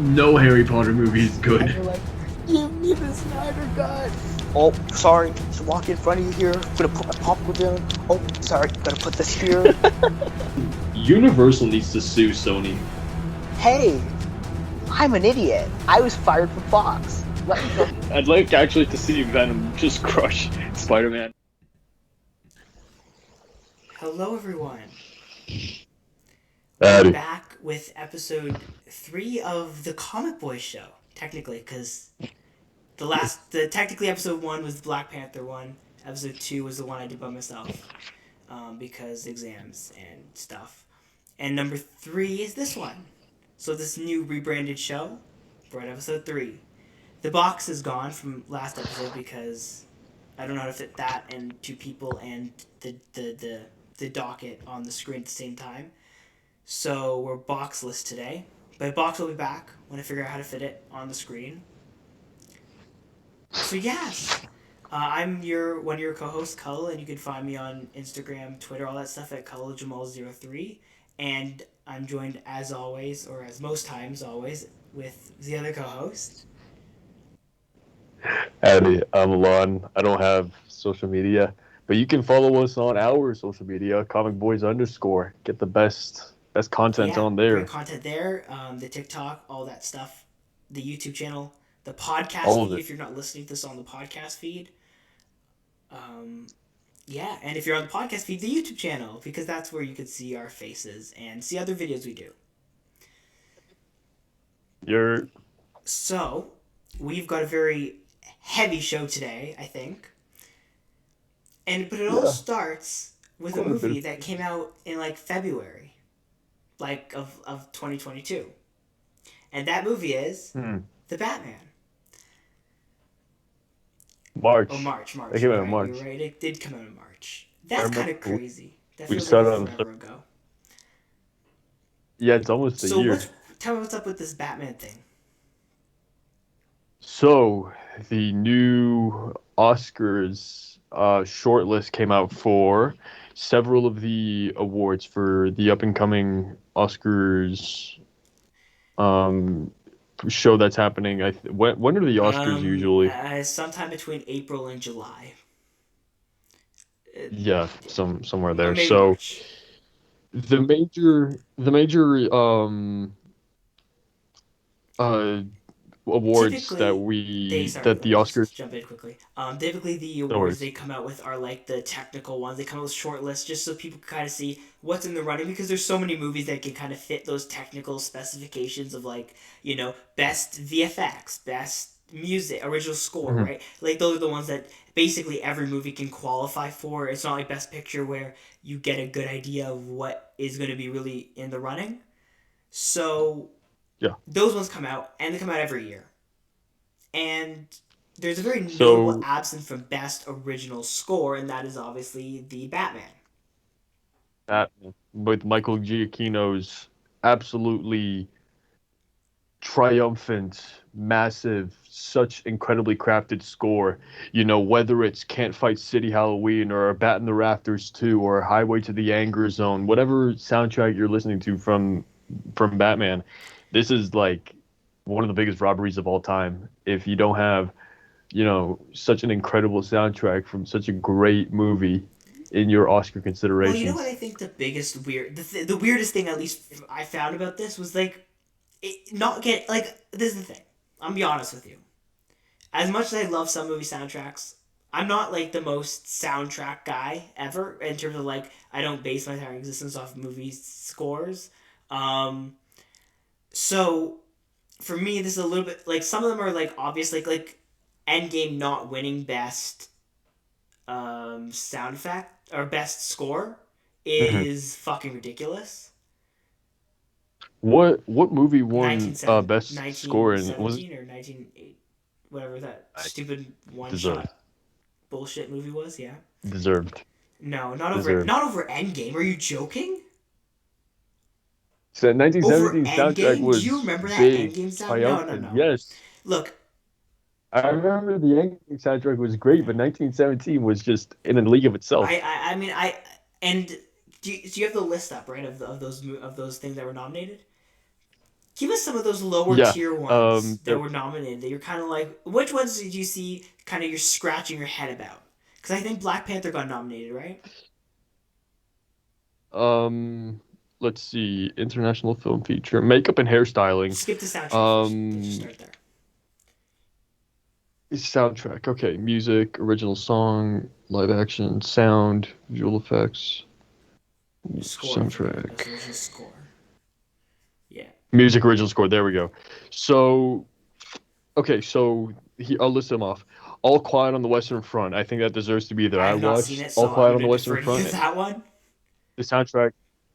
No Harry Potter movie is And good. you're like, give me the Snyder Cut. Oh, sorry, just walk in front of you here. I'm gonna put my popcorn down. Oh, sorry, gotta put this here. Universal needs to sue Sony. Hey, I'm an idiot. I was fired from Fox. Let me go. I'd like actually to see Venom just crush Spider-Man. Hello, everyone. Howdy. We're back with episode 3 of the Comic Boy Show. Technically, because technically episode 1 was the Black Panther one. Episode 2 was the one I did by myself, because exams and stuff. And number 3 is this one. So this new rebranded show, we're at episode 3. The box is gone from last episode because I don't know how to fit that and 2 people and the docket on the screen at the same time. So we're boxless today. But box will be back when I figure out how to fit it on the screen. So yes, I'm one of your co-hosts, Cull, and you can find me on Instagram, Twitter, all that stuff at CullJamal03. And I'm joined as always, or as most times always, with the other co-host. Howdy, I'm Alon. I don't have social media, but you can follow us on our social media, Comic Boys _. Get the best content on there. Great content there. The TikTok, all that stuff. The YouTube channel. The podcast All of feed it. if you're not listening to this on the podcast feed. Yeah, and if you're on the podcast feed, the YouTube channel, because that's where you can see our faces and see other videos we do. So, we've got a very heavy show today, I think. But it all starts with a movie that came out in February, of 2022. And that movie is The Batman. March. Oh, March. It came out in March. You're right, it did come out in March. That's kind of crazy. That we feels started like on forever ago. Yeah, it's almost a year. Tell me what's up with this Batman thing. So, the new Oscars shortlist came out for several of the awards for the up-and-coming Oscars show that's happening. When are the Oscars usually? Sometime between April and July. Yeah, somewhere Or there. maybe So March. the major awards Typically, that the let's Oscars. jump in quickly. Typically, the awards worries. they come out with are the technical ones. They come out with short lists just so people can kind of see what's in the running, because there's so many movies that can kind of fit those technical specifications of best VFX, best music, original score, right? Those are the ones that basically every movie can qualify for. It's not like Best Picture where you get a good idea of what is going to be really in the running. So those ones come out, and they come out every year. And there's a very notable absence from Best Original Score, and that is obviously the Batman. With Michael Giacchino's absolutely triumphant, massive, such incredibly crafted score. Whether it's Can't Fight City Halloween or Bat in the Rafters 2 or Highway to the Anger Zone, whatever soundtrack you're listening to from Batman, this is one of the biggest robberies of all time. If you don't have, such an incredible soundtrack from such a great movie in your Oscar considerations. Well, you know what I think the biggest the weirdest thing, at least I found about this, was this is the thing. I'm gonna be honest with you. As much as I love some movie soundtracks, I'm not the most soundtrack guy ever in terms of I don't base my entire existence off movie scores. So for me, this is a little bit some of them are obvious, like Endgame not winning best sound effect or best score is fucking ridiculous. What movie won best score? And 1917 or 1980, whatever that stupid one-shot bullshit movie was. Yeah, deserved. No, not over Endgame. Are you joking? So 1917 soundtrack was Do you remember that big, Endgame sound? triumphant. No. Yes. Look, I remember the Endgame soundtrack was great, but 1917 was just in a league of itself. do you have the list up, right, of those things that were nominated? Give us some of those lower Yeah. tier ones that There, were nominated. That you're kind of like, which ones did you see? Kind of you're scratching your head about. Because I think Black Panther got nominated, right? um, let's see, international film feature, makeup and hairstyling. Skip the soundtrack first. Let's just Um, start there. soundtrack. Okay, music, original song, live action, sound, visual effects, Score, I forgot. soundtrack, Best original score. Yeah. music, original score. There we go. So, okay, so I'll list them off. All Quiet on the Western Front. I think that deserves to be there. I I have not seen watched it, All so I'm Quiet on going the to Western defer to you Front. with that one. The soundtrack,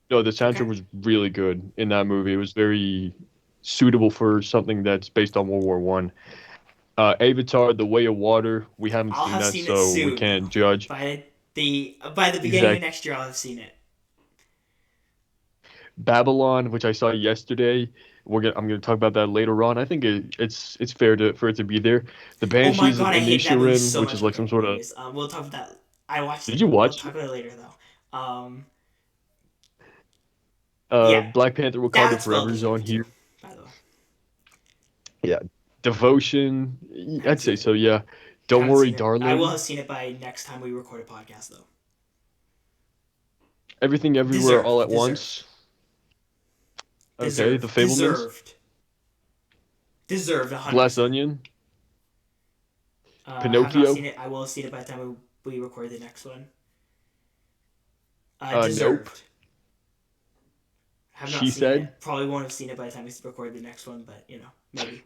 no, the soundtrack Okay. was really good in that movie. It was very suitable for something that's based on World War One. Avatar: The Way of Water. We haven't I'll seen have that, seen it so we soon, can't though. judge. By the beginning of Exact next year, I'll have seen it. Babylon, which I saw yesterday. I'm gonna talk about that later on. I think it's fair for it to be there. The Oh my Banshees of god, I hate that movie Inisherin, so which much. is like Okay, some sort of. anyways, we'll talk about that. I watched Did it. you We'll watch talk it? about it later, though. Yeah, Black Panther: Wakanda that's well Forever is on deserved too. here. By the way, Yeah, Devotion. I haven't I'd say seen it. so. Yeah. Don't Haven't worry, seen it. I will darling. have seen it by next time we record a podcast, though. Everything, everywhere, all Deserved. at Deserved. once. Okay. The Deserved. Fablemans. Deserved. Deserved. Glass 100%. Onion. I have not Pinocchio. seen it. I will have seen it by the time we record the next one. Nope. Deserved. Have not She seen Said. it. Probably won't have seen it by the time we record the next one, but maybe.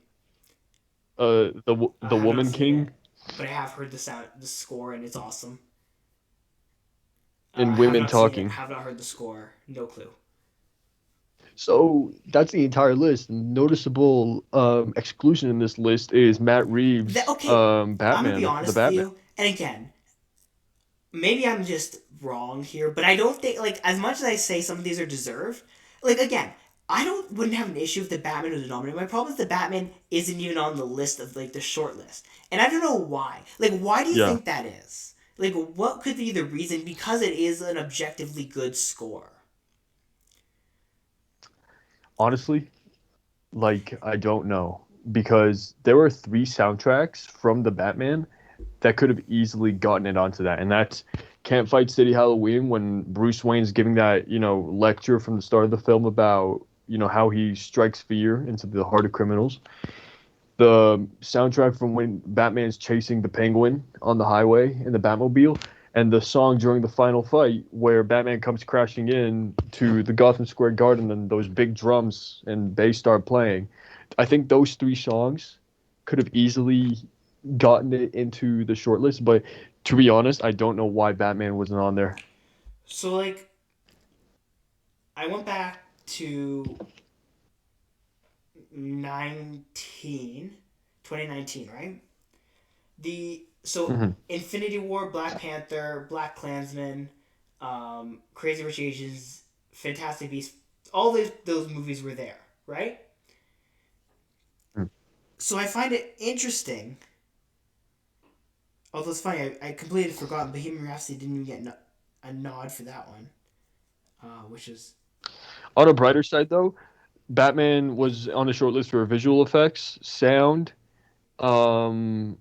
The Have not Woman seen it, King but I have heard the score, and it's awesome. and Have Women not seen it. Talking. Have not heard the score. No clue. So that's the entire list. Noticeable exclusion in this list is Matt Reeves, Okay, I'm gonna be Batman, the honest with Batman. you, and again, maybe I'm just wrong here, but I don't think as much as I say some of these are deserved. Again, wouldn't have an issue if the Batman was nominated. My problem is the Batman isn't even on the list of the short list, and I don't know why. Why do you Yeah, think that is? What could be the reason? Because it is an objectively good score. honestly, I don't know because there were three soundtracks from the Batman that could have easily gotten it onto that, and that's Can't Fight City Halloween when Bruce Wayne's giving that lecture from the start of the film about how he strikes fear into the heart of criminals. The soundtrack from when Batman's chasing the Penguin on the highway in the Batmobile, and the song during the final fight where Batman comes crashing in to the Gotham Square Garden and those big drums and bass start playing. I think those three songs could have easily gotten it into the shortlist, but to be honest, I don't know why Batman wasn't on there. So I went back to 2019, right? Hmm. Infinity War, Black Panther, Black Klansman, Crazy Rich Asians, Fantastic Beasts, all those movies were there, right? So I find it interesting. Although it's funny, I completely forgotten Bohemian Rhapsody didn't even get a nod for that one, which is On a brighter side, though, Batman was on the shortlist for visual effects, sound, um,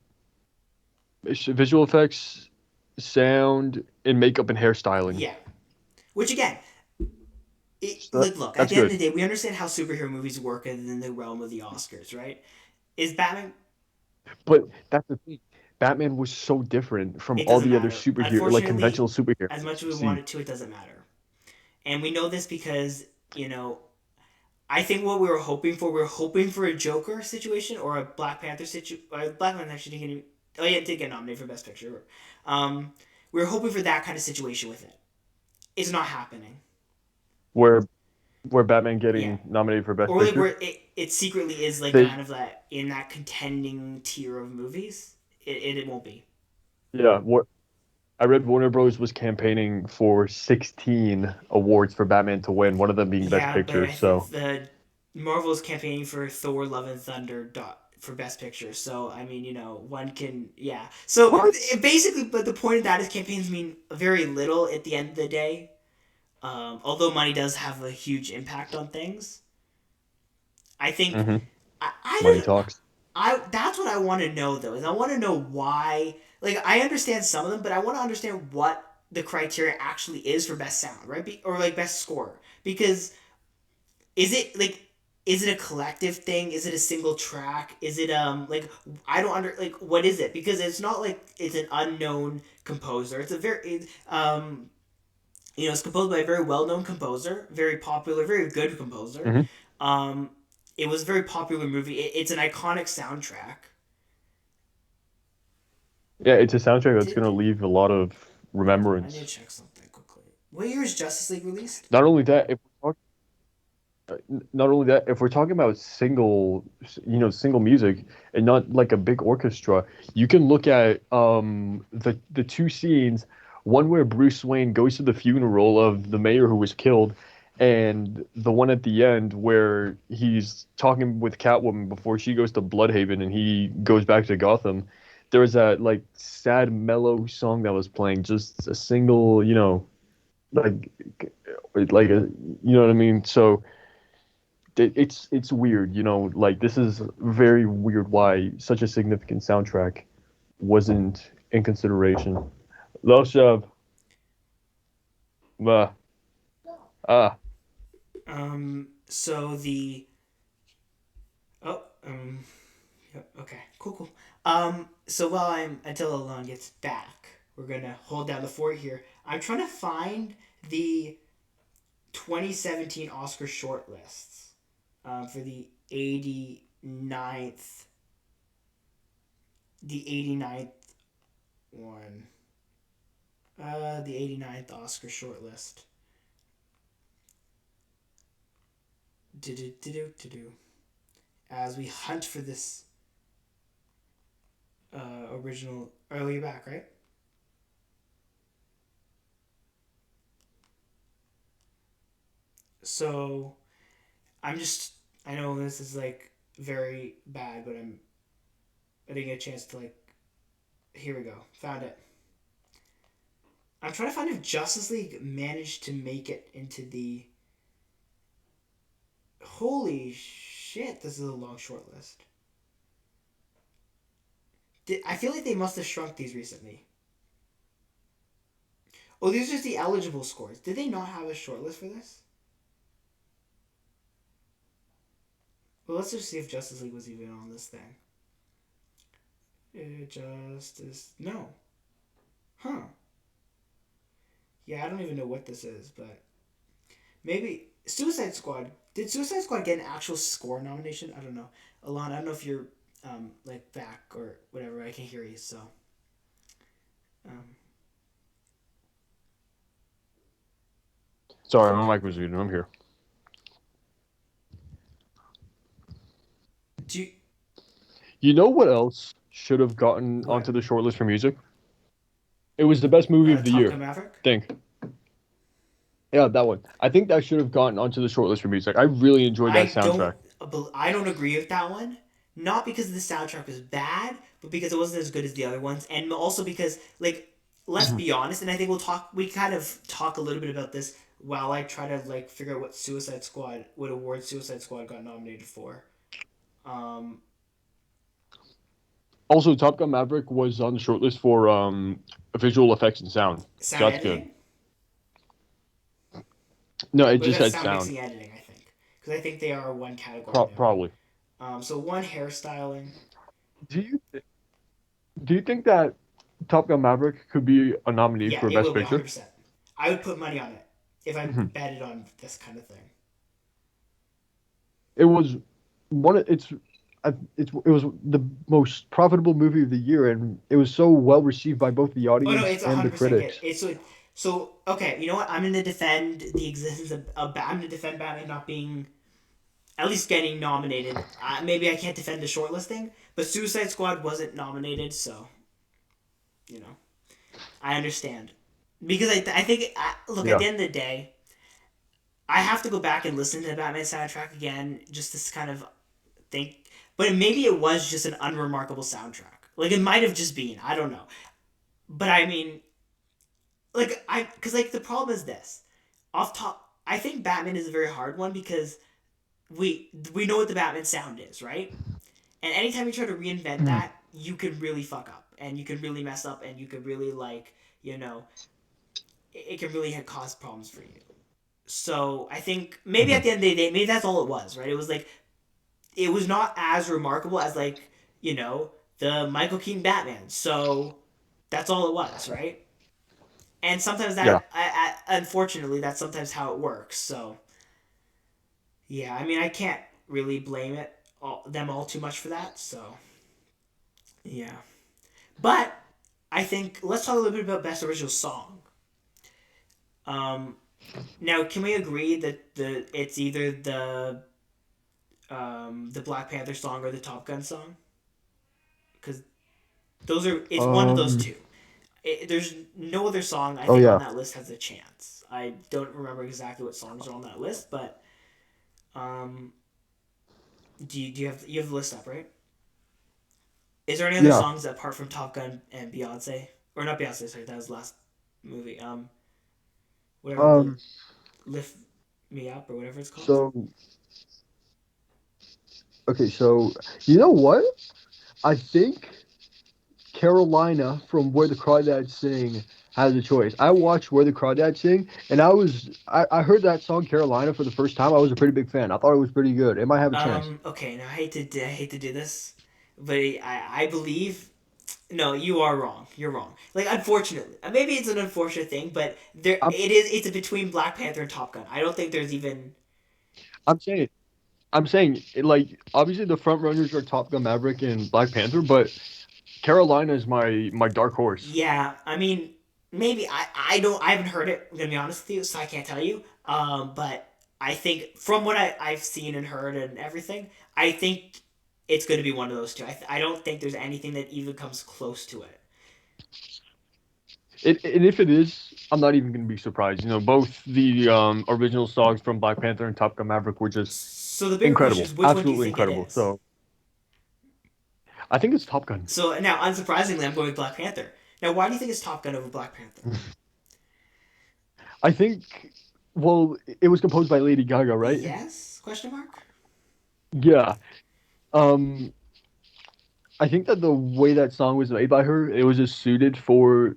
visual effects, sound, and makeup and hairstyling. yeah. Which again, So look, at that's the end of good. the day, we understand how superhero movies work in the realm of the Oscars, right? Is Batman? But that's the thing. Batman was so different from It all doesn't the other matter. conventional Unfortunately, superheroes as that much as you we see. want it to, it doesn't matter. And we know this because I think what we were hoping for a Joker situation or a Black Panther situation. Black Panther actually didn't get. Oh yeah, it did get nominated for Best Picture. Um, we were hoping for that kind of situation with it. It's not happening. Where Batman Yeah. getting nominated for Best Or Picture. where it secretly is They kind of that in that contending tier of movies. It won't be. yeah, what I read Warner Bros was campaigning for 16 awards for Batman to win, one of them being Best Yeah, but Picture. I think So, the Marvel's campaigning for Thor: Love and Thunder for Best Picture. So I mean, one can So what? basically, but the point of that is campaigns mean very little at the end of the day. Although money does have a huge impact on things. I think Hmm. I Money don't. talks. I that's what I want to know though. Is I want to know why. Like I understand some of them, but I want to understand what the criteria actually is for best sound, right? Or like best score, because is it like is it a collective thing? Is it a single track? Is it like I don't under like what is it? Because it's not like it's an unknown composer. It's a it's composed by a very well known composer, very popular, very good composer. Hmm. Um, it was a very popular movie. It's an iconic soundtrack. Yeah, it's a soundtrack that's Did, gonna did leave a lot of hold on? I need to remembrance. check something quickly. What year is Justice League released? Not only that, if we're not only that, if we're talking about single music and not like a big orchestra, you can look at the two scenes, one where Bruce Wayne goes to the funeral of the mayor who was killed, and the one at the end where he's talking with Catwoman before she goes to Bloodhaven and he goes back to Gotham. There was that like sad mellow song that was playing, just a single, like like a, you know what I mean? So it's weird, like this is very weird why such a significant soundtrack wasn't in consideration. Love Shove. Uh, ah. So the oh yep, okay, cool. So while I'm until Alon gets back, we're gonna hold down the fort here. I'm trying to find the 2017 Oscar shortlists for the 89th one. The 89th Oscar shortlist. Do as we hunt for this original. Oh, you're back, right? So I'm just. I know this is like very bad, but I didn't get a chance to like. Here we go. Found it. I'm trying to find if Justice League managed to make it into the. Holy shit! This is a long short list. I feel like they must have shrunk these recently. Oh, these are just the eligible scores. Did they not have a short list for this? Well, let's just see if Justice League was even on this thing. Justice. No. Huh. Yeah, I don't even know what this is, but maybe Suicide Squad. Did Suicide Squad get an actual score nomination? I don't know. Alon, I don't know if you're like back or whatever. I can hear you. So. Um, Sorry, my mic was muted. I'm here. do you, You know what else should have gotten what? onto the shortlist for music? It was the best movie of the Top year. Gun Maverick. Think. Yeah, that one. I think that should have gotten onto the shortlist for music. I really enjoyed that soundtrack. I don't agree with that one. Not because the soundtrack was bad, but because it wasn't as good as the other ones, and also because like let's be honest, and I think we kind of talk a little bit about this while I try to like figure out what award Suicide Squad got nominated for. Um, Also, Top Gun Maverick was on the shortlist for visual effects and sound. So sound that's good. editing, No, it but just that's had sound sound. mixing editing, I think, because I think they are one category now. Probably. So one hairstyling. Do you do you think that Top Gun Maverick could be a nominee Yeah, for it will Best be Picture? 100%. I would put money on it if I Hmm. betted on this kind of thing. It was one. It was the most profitable movie of the year, and it was so well received by both the Oh no, audience it's and the 100% get critics. it's so okay. You know what? I'm gonna defend the existence of I'm gonna defend Batman not being at least getting nominated. Maybe I can't defend the shortlisting, but Suicide Squad wasn't nominated, so you know I understand because I think look at Yeah. the end of the day, I have to go back and listen to the Batman soundtrack again just to kind of think. But maybe it was just an unremarkable soundtrack. Like it might have just been. I don't know. But I mean, because like the problem is this. Off top, I think Batman is a very hard one because we know what the Batman sound is, right? And anytime you try to reinvent Mhm. that, you can really fuck up and you can really mess up and you can really like, it can really cause problems for you. So I think maybe at Mhm. the end of the day, maybe that's all it was, right? It was like it was not as remarkable as like the Michael Keaton Batman. So that's all it was, right? And sometimes Yeah. unfortunately, that's sometimes how it works. So yeah, I mean, I can't really blame them all too much for that. So yeah, but I think let's talk a little bit about best original song. Um, Now, can we agree that it's either the Black Panther song or the Top Gun song? Because it's one of those Um. two. There's no other song I Oh think on yeah. that list has a chance. I don't remember exactly what songs are on that list, but um, do you have the list up, right? Is there any other Yeah. songs apart from Top Gun and Beyonce, or not Beyonce? Sorry, that was the last movie. Whatever the Um. Lift Me Up or whatever it's called. So okay. So you know what? I think Carolina from Where the Crawdads Sing has a choice. I watched Where the Crawdads Sing, and I heard that song Carolina for the first time. I was a pretty big fan. I thought it was pretty good. It might have a chance. Okay, now I hate to do this, but I believe no, you are wrong. You're wrong. Like unfortunately, maybe it's an unfortunate thing, but I'm it's between Black Panther and Top Gun. I don't think there's even I'm saying like obviously the front runners are Top Gun Maverick and Black Panther, but Carolina is my dark horse. yeah. I mean, maybe I don't I haven't heard it. I'm gonna be honest with you, so I can't tell you. But I think from what I've seen and heard and everything, I think it's going to be one of those two. I don't think there's anything that even comes close to it. And if it is, I'm not even gonna be surprised. You know, both the original songs from Black Panther and Top Gun Maverick were just So the bigger question incredible, is, which one do you absolutely think it incredible. is? So I think it's Top Gun. So now, unsurprisingly, I'm going with Black Panther. Now, why do you think it's Top Gun over Black Panther? I think, well, it was composed by Lady Gaga, right? Yes? Question mark. Yeah. Um, I think that the way that song was made by her, it was just suited for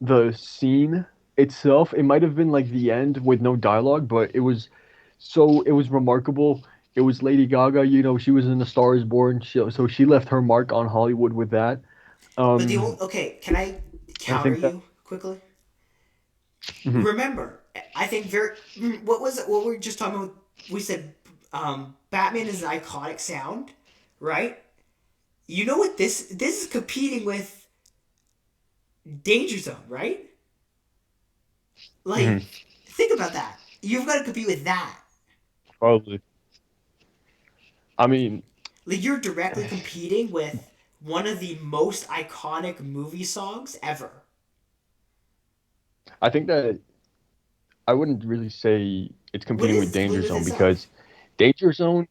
the scene itself. It might have been like the end with no dialogue, but it was remarkable. It was Lady Gaga, you know, she was in A Star Is Born, so she left her mark on Hollywood with that. But the Um, only okay, can I I counter think that. you quickly? Mhm. Remember, I think what was it? What we were just talking about? We said Batman is an iconic sound, right? You know what this is competing with Danger Zone, right? Like, Mhm. think about that. You've got to compete with that. Probably. I mean, Like, you're directly competing with one of the most iconic movie songs ever. I think that I wouldn't really say it's What competing with is Danger with Zone because itself? Danger Zone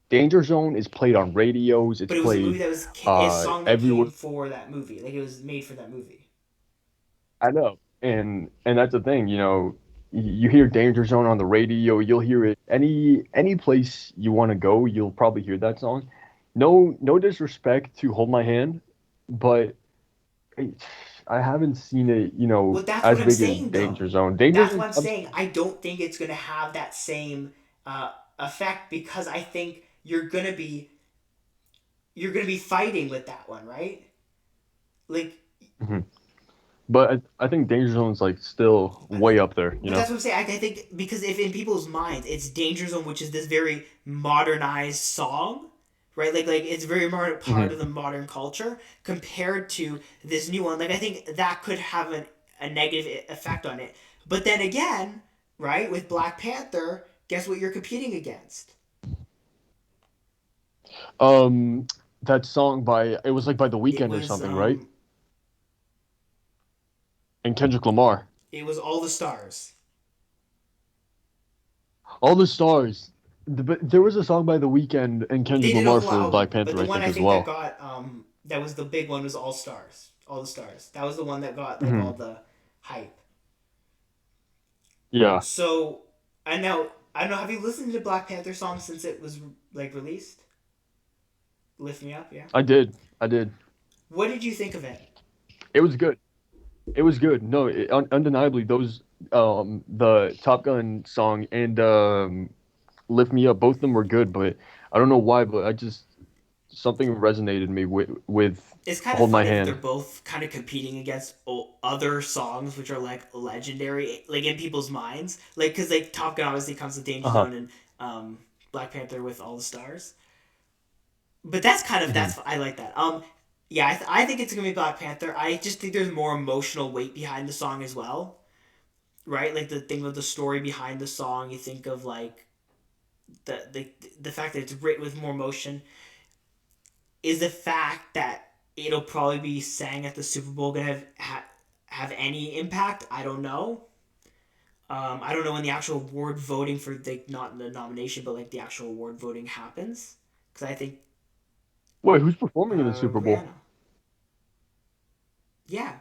Danger Zone is played on radios. It's But it was a movie played that was a song that came everywhere. for that movie. Like, it was made for that movie. I know, and that's the thing. You know, you hear Danger Zone on the radio. You'll hear it any place you want to go. You'll probably hear that song. No disrespect to Hold My Hand, but it, I haven't seen it. You know, Well, that's what as I'm big as saying, though. Danger Zone. Danger That's what Zone. I'm saying. I don't think it's gonna have that same effect because I think you're gonna be fighting with that one, right? Like, Mhm. But I think Danger Zone's like still way up there. You but know. that's what I'm saying. I think because if in people's minds it's Danger Zone, which is this very modernized song, right? Like it's very part Mhm. of the modern culture compared to this new one. Like I think that could have a negative effect on it. But then again, right, with Black Panther, guess what you're competing against? Um, that song by it was like by The It Weeknd or was something, right? And Kendrick Lamar. All the stars. All the stars. But there was a song by The Weeknd and They Kendrick did a Lamar whole for Black album, but Panther, the I one think I as think that well. got that was the big one was All Stars. All the Stars. That was the one that got like Hmm. all the hype. Yeah. So, and now I don't know. Have you listened to Black Panther songs since it was like released? Lift Me Up, yeah. I did. I did. What did you think of it? It was good. It was good. No, undeniably those the Top Gun song and Lift Me Up, both of them were good, but I don't know why, but I just something resonated me with It's kind of Hold My funny that they're Hand. both kind of competing against other songs which are like legendary, like in people's minds. Like, because like Top Gun obviously comes with Danger Uh-huh. Zone and Black Panther with All the Stars. But that's kind of Mhm. that's I like that. Yeah, I think it's gonna be Black Panther. I just think there's more emotional weight behind the song as well, right? Like the thing with the story behind the song. You think of like the fact that it's written with more emotion is the fact that it'll probably be sang at the Super Bowl gonna have any impact. I don't know. I don't know when the actual award voting for like not the nomination but like the actual award voting happens because I think Wait, who's performing in the Super Bowl? Rihanna. Yeah,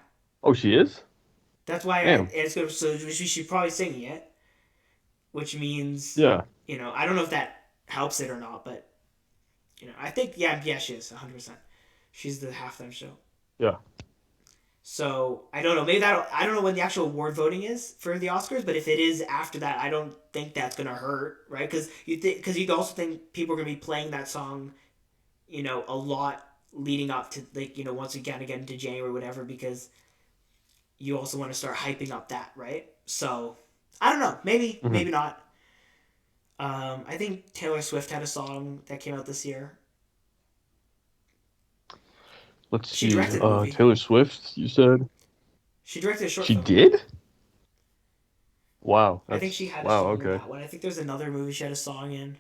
Oh, she is? that's why Damn. it's gonna so she's probably singing it, which means Yeah. I don't know if that helps it or not, but I think yeah she is 100%. She's the halftime show. Yeah. So I don't know. Maybe that I don't know when the actual award voting is for the Oscars, but if it is after that, I don't think that's gonna hurt, right? Because you also think people are gonna be playing that song, a lot leading up to like once again into January whatever because you also want to start hyping up that right. So I don't know. Mhm. Maybe not. I think Taylor Swift had a song that came out this year. Let's She see. directed a movie. Taylor Swift, you said? She directed a short She film. did? Wow. I think she That's had a wow, song in okay. that one. I think there's another movie she had a song in.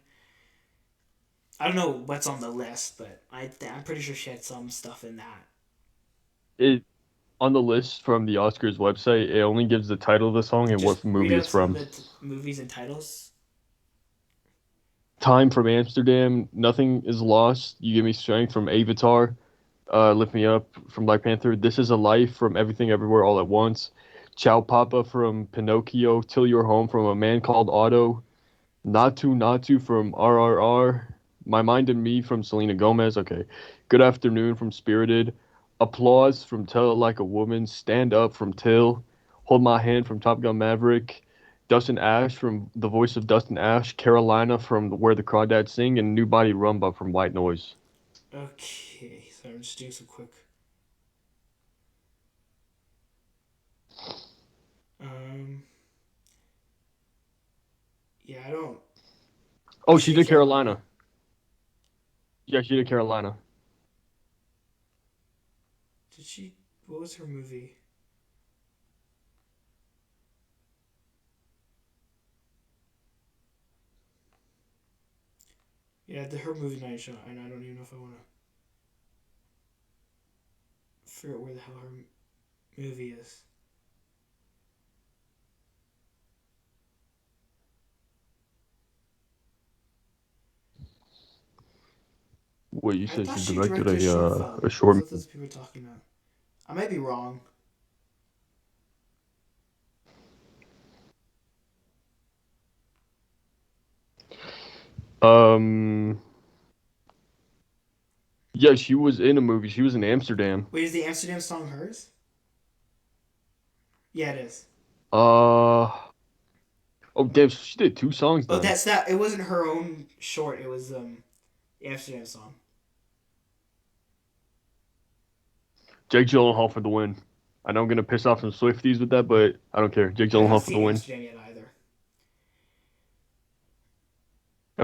I don't know what's on the list, but I'm pretty sure she had some stuff in that. It on the list from the Oscars website, it only gives the title of the song and Just what read movie out it's some of from. the movies and titles. Time from Amsterdam, Nothing is Lost, You Give Me Strength from Avatar, Lift Me Up from Black Panther, This Is a Life from Everything Everywhere All at Once, Ciao Papa from Pinocchio, Till You're Home from A Man Called Otto, Natu Natu from RRR, My Mind and Me from Selena Gomez, okay, Good Afternoon from Spirited, Applause from Tell It Like a Woman, Stand Up from Till, Hold My Hand from Top Gun Maverick, Dustin Ash from The Voice of Dustin Ash, Carolina from Where the Crawdads Sing, and New Body Rumba from White Noise. Okay, so I'm just doing some quick. Um, yeah, I don't. Oh, she She did did Carolina. Carolina. Yeah, she did Carolina. Did she? What was her movie? Yeah, her movie night show, and I don't even know if I want to figure out where the hell her movie is. What you I said? thought She she directed directed a short a film. short That's what movie. those people were talking about. I might be wrong. Um, yeah, she was in a movie. She was in Amsterdam. Wait, is the Amsterdam song hers? Yeah, it is. Uh, oh damn, she did two songs Oh, then. that's not. It wasn't her own short. It was the Amsterdam song. Jake Gyllenhaal for the win. I know I'm gonna piss off some Swifties with that, but I don't care. Jake I've not Gyllenhaal for the seen win. Amsterdam yet either.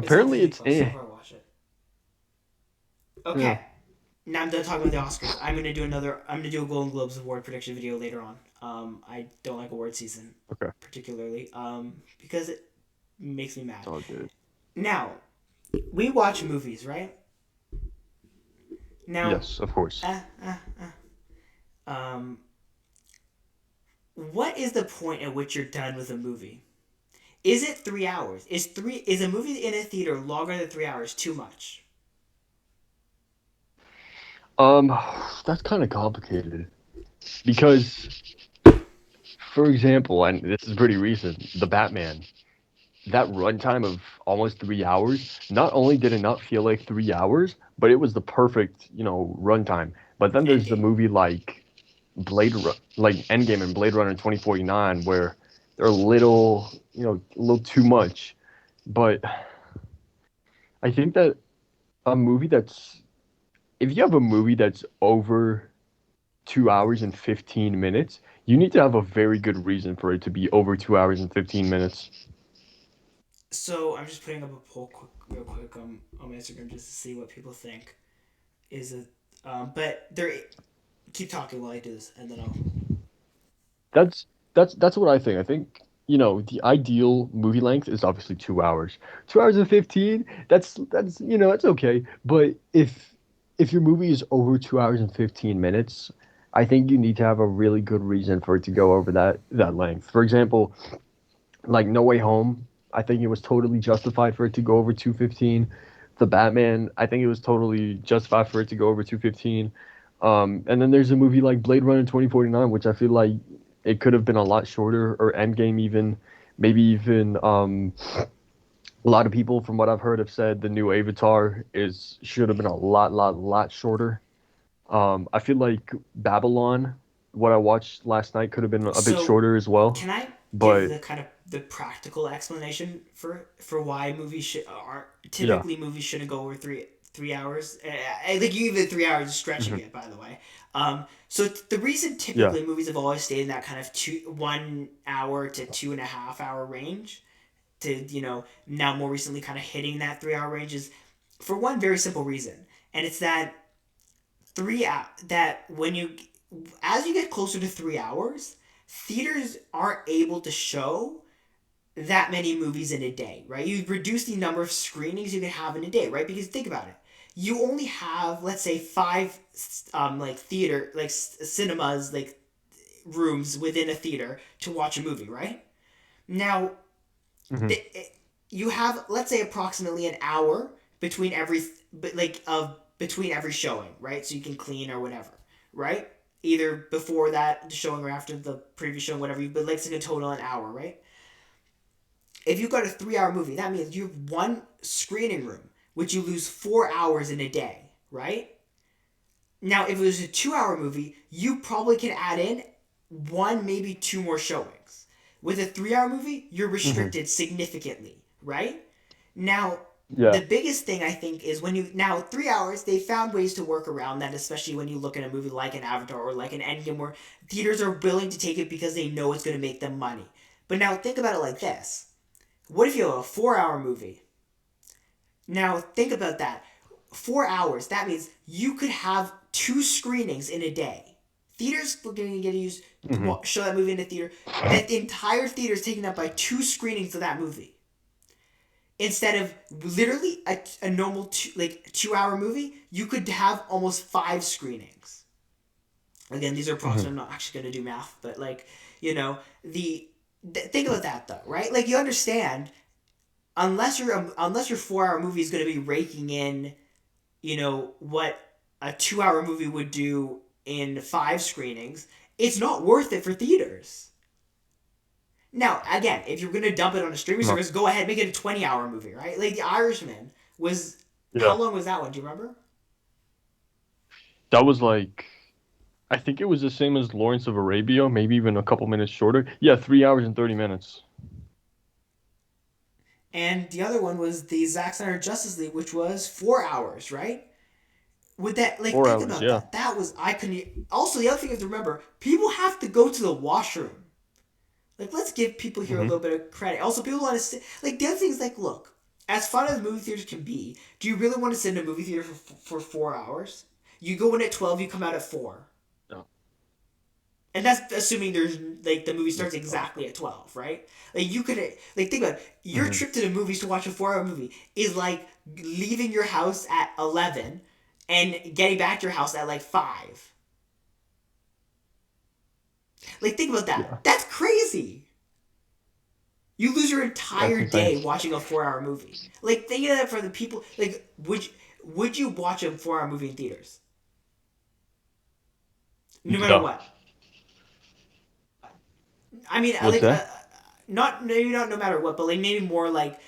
It's on Apparently, Disney it's Plus. So eh. far, watch it. Yeah. Okay. Now I'm done talking about the Oscars. I'm gonna do another. I'm gonna do a Golden Globes award prediction video later on. I don't like award season Okay. particularly. Because it makes me mad. It's all good. Now, we watch movies, right? Now, Yes, of course. um, what is the point at which you're done with a movie? Is it 3 hours? Is a movie in a theater longer than 3 hours too much? Um, that's kind of complicated because, for example, and this is pretty recent, the Batman. that runtime of almost 3 hours, not only did it not feel like 3 hours, but it was the perfect, runtime. But then there's the Endgame. movie like like Endgame and Blade Runner 2049, where they're a little, a little too much. But I think that a movie that's, if you have a movie that's over 2 hours and 15 minutes, you need to have a very good reason for it to be over 2 hours and 15 minutes. So I'm just putting up a poll real quick on my Instagram just to see what people think. Is it? But there. Keep talking while I do this, and then I'll. That's what I think. I think, the ideal movie length is obviously 2 hours. 2 hours and 15, that's okay. But if your movie is over 2 hours and 15 minutes, I think you need to have a really good reason for it to go over that length. For example, like No Way Home, I think it was totally justified for it to go over 215. The Batman, I think it was totally justified for it to go over 215. And then there's a movie like Blade Runner 2049, which I feel like it could have been a lot shorter, or Endgame even, maybe even a lot of people from what I've heard have said the new Avatar is should have been a lot shorter. I feel like Babylon, what I watched last night, could have been a bit So, shorter as well. can I give But the kind of the practical explanation for why movies should are yeah. typically movies shouldn't go over 3 hours? I think you even 3 hours is stretching Hmm. it, by the way. So the reason Yeah. typically movies have always stayed in that kind of 1 hour to 2.5 hour range, to now more recently kind of hitting that 3 hour range, is for one very simple reason, and it's that that when you as you get closer to 3 hours, theaters aren't able to show that many movies in a day, right? You reduce the number of screenings you can have in a day, right? Because think about it, you only have, let's say, five like theater like cinemas, like rooms within a theater to watch a movie, right? Now Hmm. the, you have, let's say, approximately an hour between every between every showing, right? So you can clean or whatever, right? Either before that the showing or after the previous showing, whatever. But like, in a total an hour, right? If you've got a 3 hour movie, that means you have one screening room, which you lose 4 hours in a day, right? Now, if it was a 2 hour movie, you probably can add in one, maybe two more showings. With a 3 hour movie, you're Hmm. restricted significantly, right? Now, Yeah. the biggest thing I think is when you now 3 hours, they found ways to work around that, especially when you look at a movie like an Avatar or like an Endgame, where theaters are willing to take it because they know it's going to make them money. But now think about it like this: what if you have a 4 hour movie? Now think about that. 4 hours. That means you could have two screenings in a day. Theaters are going to get used Hmm. to show that movie in the theater. That the entire theater is taken up by two screenings of that movie, instead of literally a normal 2 hour movie. You could have almost five screenings. Again, these are approximate. Hmm. I'm not actually going to do math, but you know the think about that though, right? Like, you understand, unless your 4 hour movie is going to be raking in, what a 2 hour movie would do in five screenings, it's not worth it for theaters. Now, again, if you're going to dump it on a streaming No. service, go ahead, make it a 20-hour movie, right? Like The Irishman was. How Yeah. long was that one? Do you remember? That was like, I think it was the same as Lawrence of Arabia, maybe even a couple minutes shorter. Yeah, 3 hours and 30 minutes. And the other one was the Zack Snyder Justice League, which was 4 hours, right? With that, like, Four think hours, about yeah. that. That was, I couldn't. Also, the other thing you have to remember: people have to go to the washroom. Like, let's give people here a Hmm. little bit of credit. Also, people want to sit. Like, the other thing is, like, look, as fun as movie theaters can be, do you really want to sit in a movie theater for 4 hours? You go in at 12, you come out at 4. No. And that's assuming there's, like, the movie starts No. exactly at 12, right? Like, you could, like, think about it. Your Hmm. trip to the movies to watch a 4 hour movie is like leaving your house at 11 and getting back to your house at like 5. Like, think about that. Yeah, That's crazy. You lose your that's entire insane. day watching a 4 hour movie. Like, think of that for the people. Like, would you watch a 4 hour movie in theaters? No matter No. what. I mean, What's that? maybe not no matter what, but like maybe more like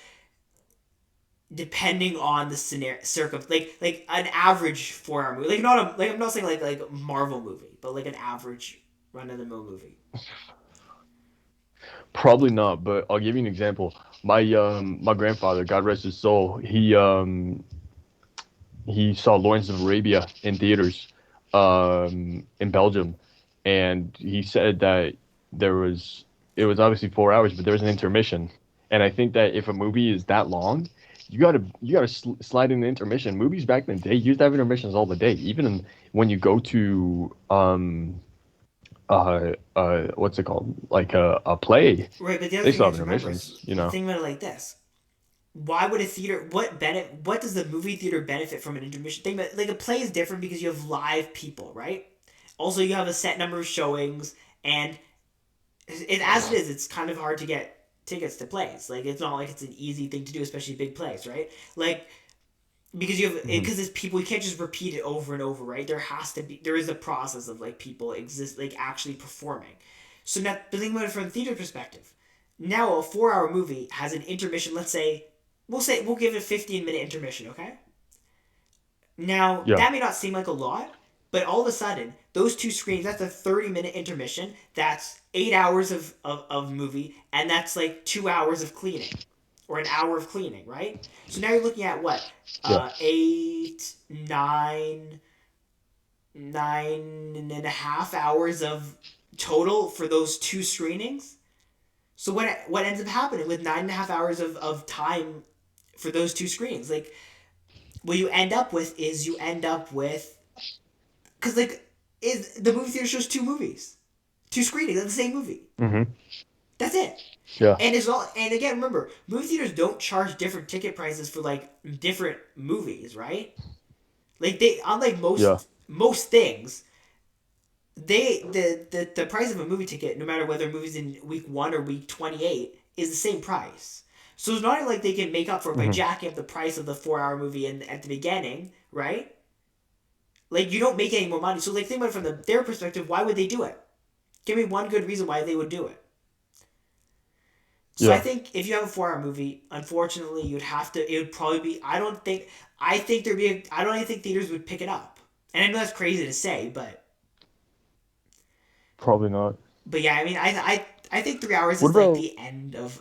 depending on the scenario like an average 4 hour movie, like not a like I'm not saying like a Marvel movie, but like an average run of the mill movie. Probably not, but I'll give you an example. My grandfather, God rest his soul, he saw Lawrence of Arabia in theaters, in Belgium, and he said that it was obviously 4 hours, but there was an intermission, and I think that if a movie is that long, slide in the intermission. Movies back in the day used to have intermissions all the day, even when you go to what's it called, like a play, Right, but the other they thing you still have have to remember intermissions, is you know. think about it like this: why would a theater what does the movie theater benefit from an intermission? Think about like a play is different because you have live people, right? Also, you have a set number of showings, and as it is, it's kind of hard to get tickets to plays. Like it's not like it's an easy thing to do, especially big plays, right? Like because you have Mhm. because it's people, you can't just repeat it over and over, right? There is a process of like people exist like actually performing. So now the thing about it from a theater perspective, now a 4 hour movie has an intermission. Let's say we'll give it a 15-minute intermission, okay? Now Yeah. that may not seem like a lot, but all of a sudden those two screens, that's a 30-minute intermission. That's 8 hours of movie, and that's like 2 hours of cleaning, or an hour of cleaning, right? So now you're looking at what, Yeah. 8, 9, 9.5 hours of total for those two screenings. So what ends up happening with 9.5 hours of time for those two screenings? Like what you end up with is because like is the movie theater shows two screenings of the same movie. Hmm. That's it. Yeah. And it's all. And again, remember, movie theaters don't charge different ticket prices for like different movies, right? Like they, unlike Yeah. most things, the price of a movie ticket, no matter whether a movie's in week 1 or week 28, is the same price. So it's not like they can make up for it by Hmm. jacking up the price of the 4 hour movie at the beginning, right? Like you don't make any more money. So like think about it from their perspective. Why would they do it? Give me one good reason why they would do it. So I Yeah. think if you have a 4 hour movie, unfortunately, you'd have to. It would probably be. I don't think. I think there'd be. I don't even think theaters would pick it up. And I know that's crazy to say, Probably not. but yeah, I mean, I think 3 hours What is like about? the end of.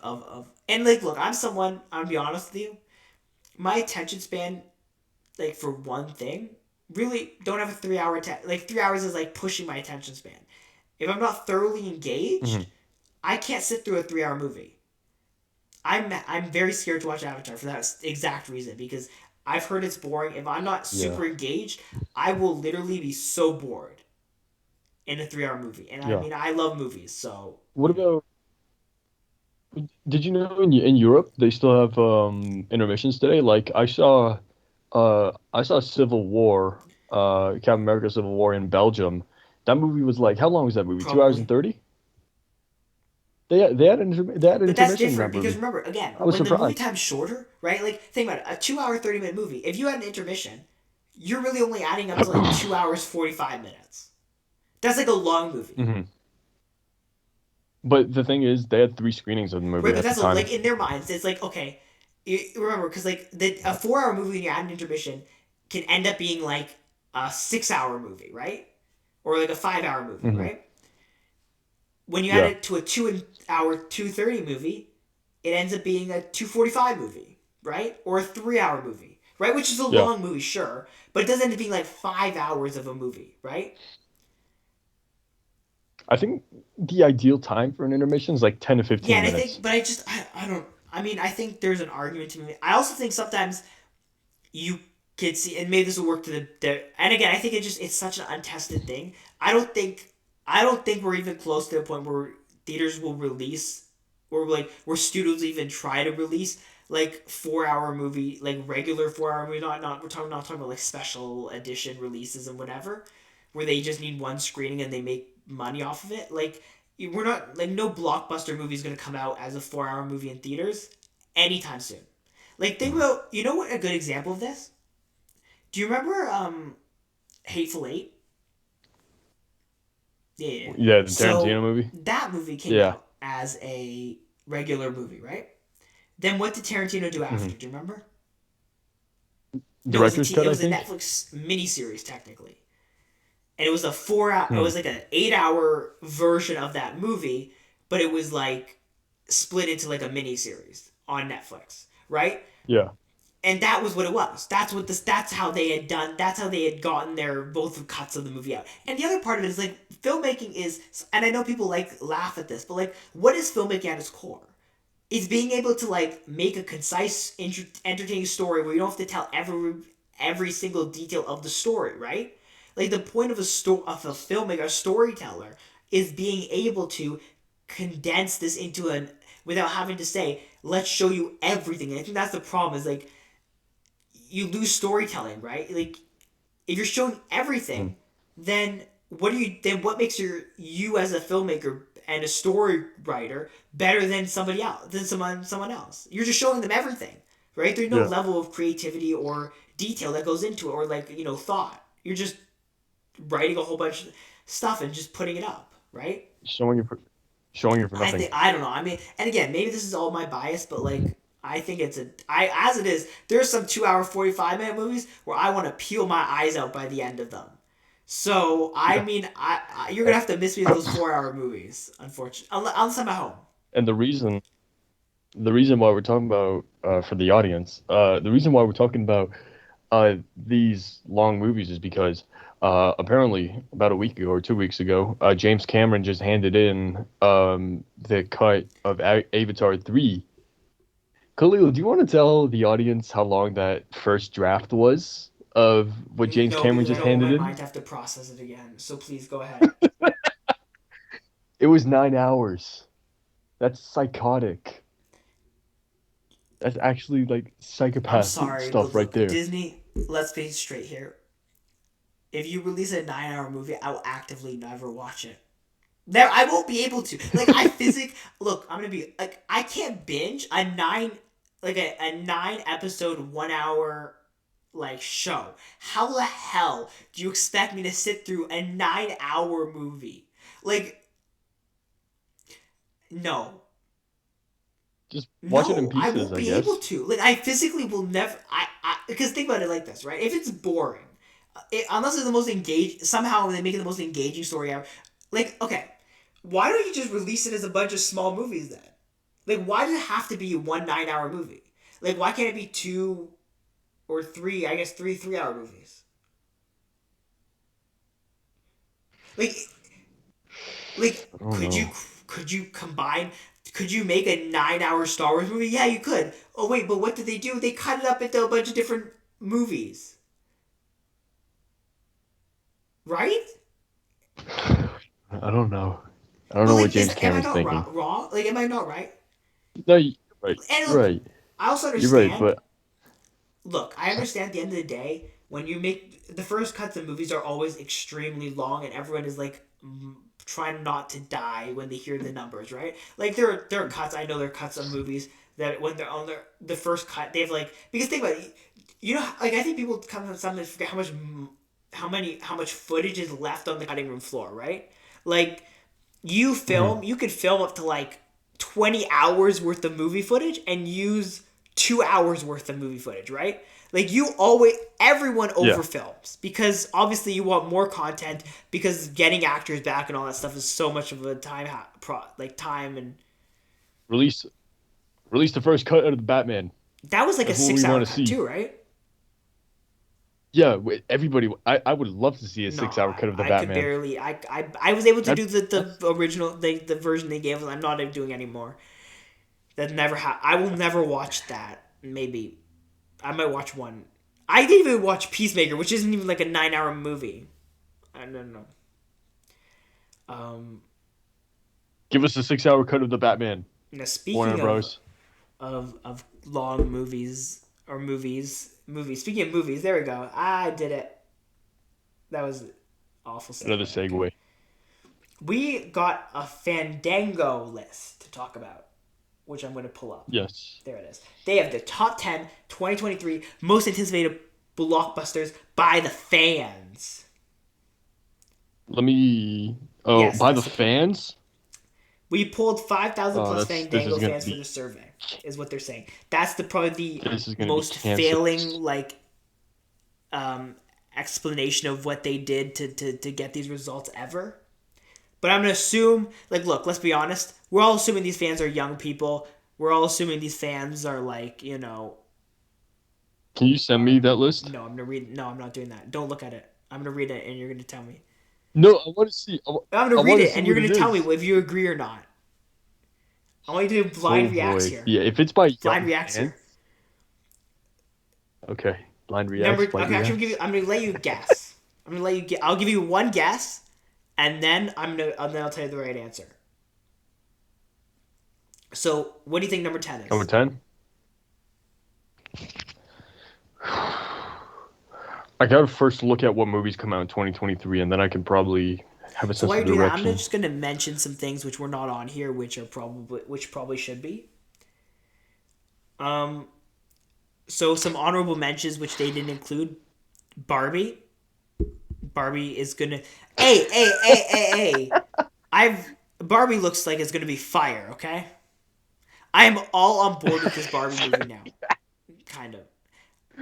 And like, look, I'm someone. I'm gonna be honest with you. My attention span, like for one thing, really don't have a 3 hour. Like 3 hours is like pushing my attention span. If I'm not thoroughly engaged, Mhm. I can't sit through a 3 hour movie. I'm very scared to watch Avatar for that exact reason, because I've heard it's boring. If I'm not Yeah. super engaged, I will literally be so bored in a 3 hour movie. And I Yeah. mean, I love movies, so What about? Did you know in Europe they still have intermissions today? Like I saw Civil War, Captain America Civil War in Belgium. That movie was like, how long was that movie? 2 hours and probably. 30? They had an But that's intermission in that different because movie. remember, again, I was when the movie surprised. time's shorter, right? Like think about it, a 2 hour 30-minute movie. If you had an intermission, you're really only adding up to like 2 hours 45 minutes. That's like a long movie. Hmm. But the thing is, they had three screenings of the Right, movie but at the that's time. like in their minds, it's like okay, remember because like a 4 hour movie when you add an intermission can end up being like a 6 hour movie, right? Or like a 5 hour movie, Hmm. right? When you add Yeah. it to a 2 hour 2:30 movie, it ends up being a 2:45 movie, right? Or a 3 hour movie, right? Which is a Yeah. long movie, sure, but it doesn't end up being like 5 hours of a movie, right? I think the ideal time for an intermission is like 10 to Yeah, 15 and I minutes. think, but I don't. I mean, I think there's an argument to me. I also think sometimes you can see, and maybe this will work to the and again, I think it's such an untested thing. I don't think we're even close to the point where theaters will release, or like where studios even try to release like 4 hour movie, like regular 4 hour movie, not we're talking not talking about like special edition releases and whatever, where they just need one screening and they make money off of it. Like we're not, like, no blockbuster movie is gonna come out as a 4 hour movie in theaters anytime soon. Like think about, you know what a good example of this? Do you remember Hateful Eight? Yeah. Yeah, the Tarantino So movie. that movie came Yeah. out as a regular movie, right? Then what did Tarantino do after? Do you remember? No, Director's cut, it I was a think. Netflix miniseries technically, and it was a 4 hour. It Hmm. was like an 8 hour version of that movie, but it was like split into like a miniseries on Netflix, right? Yeah. And that was what it was. That's what this. That's how they had done. That's how they had gotten their both cuts of the movie out. And the other part of it is like filmmaking is, and I know people like laugh at this, but like, what is filmmaking at its core? It's being able to like make a concise, entertaining story where you don't have to tell every single detail of the story, right? Like the point of of a filmmaker, a storyteller, is being able to condense this into an without having to say, let's show you everything. And I think that's the problem. Is like you lose storytelling, right? Like if you're showing everything, then what makes you as a filmmaker and a story writer better than somebody else than someone else? You're just showing them everything, right? There's no Yeah. level of creativity or detail that goes into it, or like thought. You're just writing a whole bunch of stuff and just putting it up, right? Showing it for nothing. I don't know. I mean, and again, maybe this is all my bias, but like I think as it is. There's some 2 hour 45-minute movies where I want to peel my eyes out by the end of them. So I mean, you're gonna have to miss me with those 4 hour movies, unfortunately, unless I'm at home. And the reason why we're talking about for the audience, the reason why we're talking about these long movies is because apparently about a week ago or 2 weeks ago, James Cameron just handed in the cut of Avatar 3. Khalil, do you want to tell the audience how long that first draft was of what James No, Cameron because just I don't want handed my in? mind to have to process it again. So please go ahead. It was 9 hours. That's psychotic. That's actually like I'm psychopath sorry, stuff but right look, there. Disney. Let's be straight here. If you release a 9 hour movie, I will actively never watch it. There, I won't be able to. Like I look. I'm gonna be like I can't binge a 9 episode 1 hour like show. How the hell do you expect me to sit through a 9 hour movie? Like, no. Just watch it in No, I pieces, won't I be able guess. to. Like, I physically will never. Because think about it like this, right? If it's boring, unless it's the most engaged, somehow they make it the most engaging story ever. Like, okay, why don't you just release it as a bunch of small movies then? Like, why does it have to be one 9 hour movie? Like, why can't it be two or three? I guess three 3 hour movies. Like, I don't could you know. combine? Could you make a 9 hour Star Wars movie? Yeah, you could. Oh wait, but what did they do? They cut it up into a bunch of different movies, right? I don't know. I don't But know what like, James am I Cameron's not thinking. wrong? Like, am I not right? No, you're right. And You're look, right. I also You're right, understand. but Look, I understand at the end of the day, when you make the first cuts of movies are always extremely long, and everyone is like trying not to die when they hear the numbers, right? Like there are cuts. I know there are cuts of movies that when they're on the first cut, they have like because think about it, like I think people sometimes forget how much footage is left on the cutting room floor, right? Like you could film up to like 20 hours worth of movie footage and use 2 hours worth of movie footage, right? Like everyone yeah. overfilms because obviously you want more content because getting actors back and all that stuff is so much of a time and Release release the first cut of the Batman. that was like a That's what we 6 hour want to cut see. too, right? Yeah, everybody. I would love to see a No, 6 hour cut of the I could Batman. barely. I was able to do That's the original the version they gave us. I'm not doing anymore. That never I will never watch that. Maybe I might watch one. I didn't even watch Peacemaker, which isn't even like a 9 hour movie. I don't know. give us a 6 hour cut of the Batman. Now Warner speaking Bros. of long movies. Speaking of movies, there we go. I did it. That was awful. Another segue. We got a Fandango list to talk about, which I'm going to pull up. Yes. There it is. They have the top 10 2023 most anticipated blockbusters by the fans. Let me. Oh, Yes, by the that's fans. We pulled 5,000 plus this is Fandango gonna fans for be the survey, is what they're saying. That's probably this is the gonna be most canceled. failing explanation of what they did to get these results ever. But I'm gonna assume, look, let's be honest. We're all assuming these fans are young people. We're all assuming these fans are Can you send me that list? No, I'm gonna read. No, I'm not doing that. Don't look at it. I'm gonna read it, and you're gonna tell me. No, I want to see. I'm gonna read wanna it, see and you're what gonna it tell me is. if you agree or not. I want you to do blind reacts boy. here. Yeah, if it's by Blind young reacts fans- here. Okay, blind reacts. blind Actually, reacts. I'm gonna let you guess. I'll give you one guess, and then I'll tell you the right answer. So, what do you think number 10 is? Number 10? I gotta first look at what movies come out in 2023, and then I can probably have a So sense while of you're doing that, I'm direction. just gonna mention some things which were not on here, which probably should be. So some honorable mentions which they didn't include. Barbie. Barbie is gonna. Hey! Barbie looks like it's gonna be fire. Okay. I am all on board with this Barbie movie now. Kind of.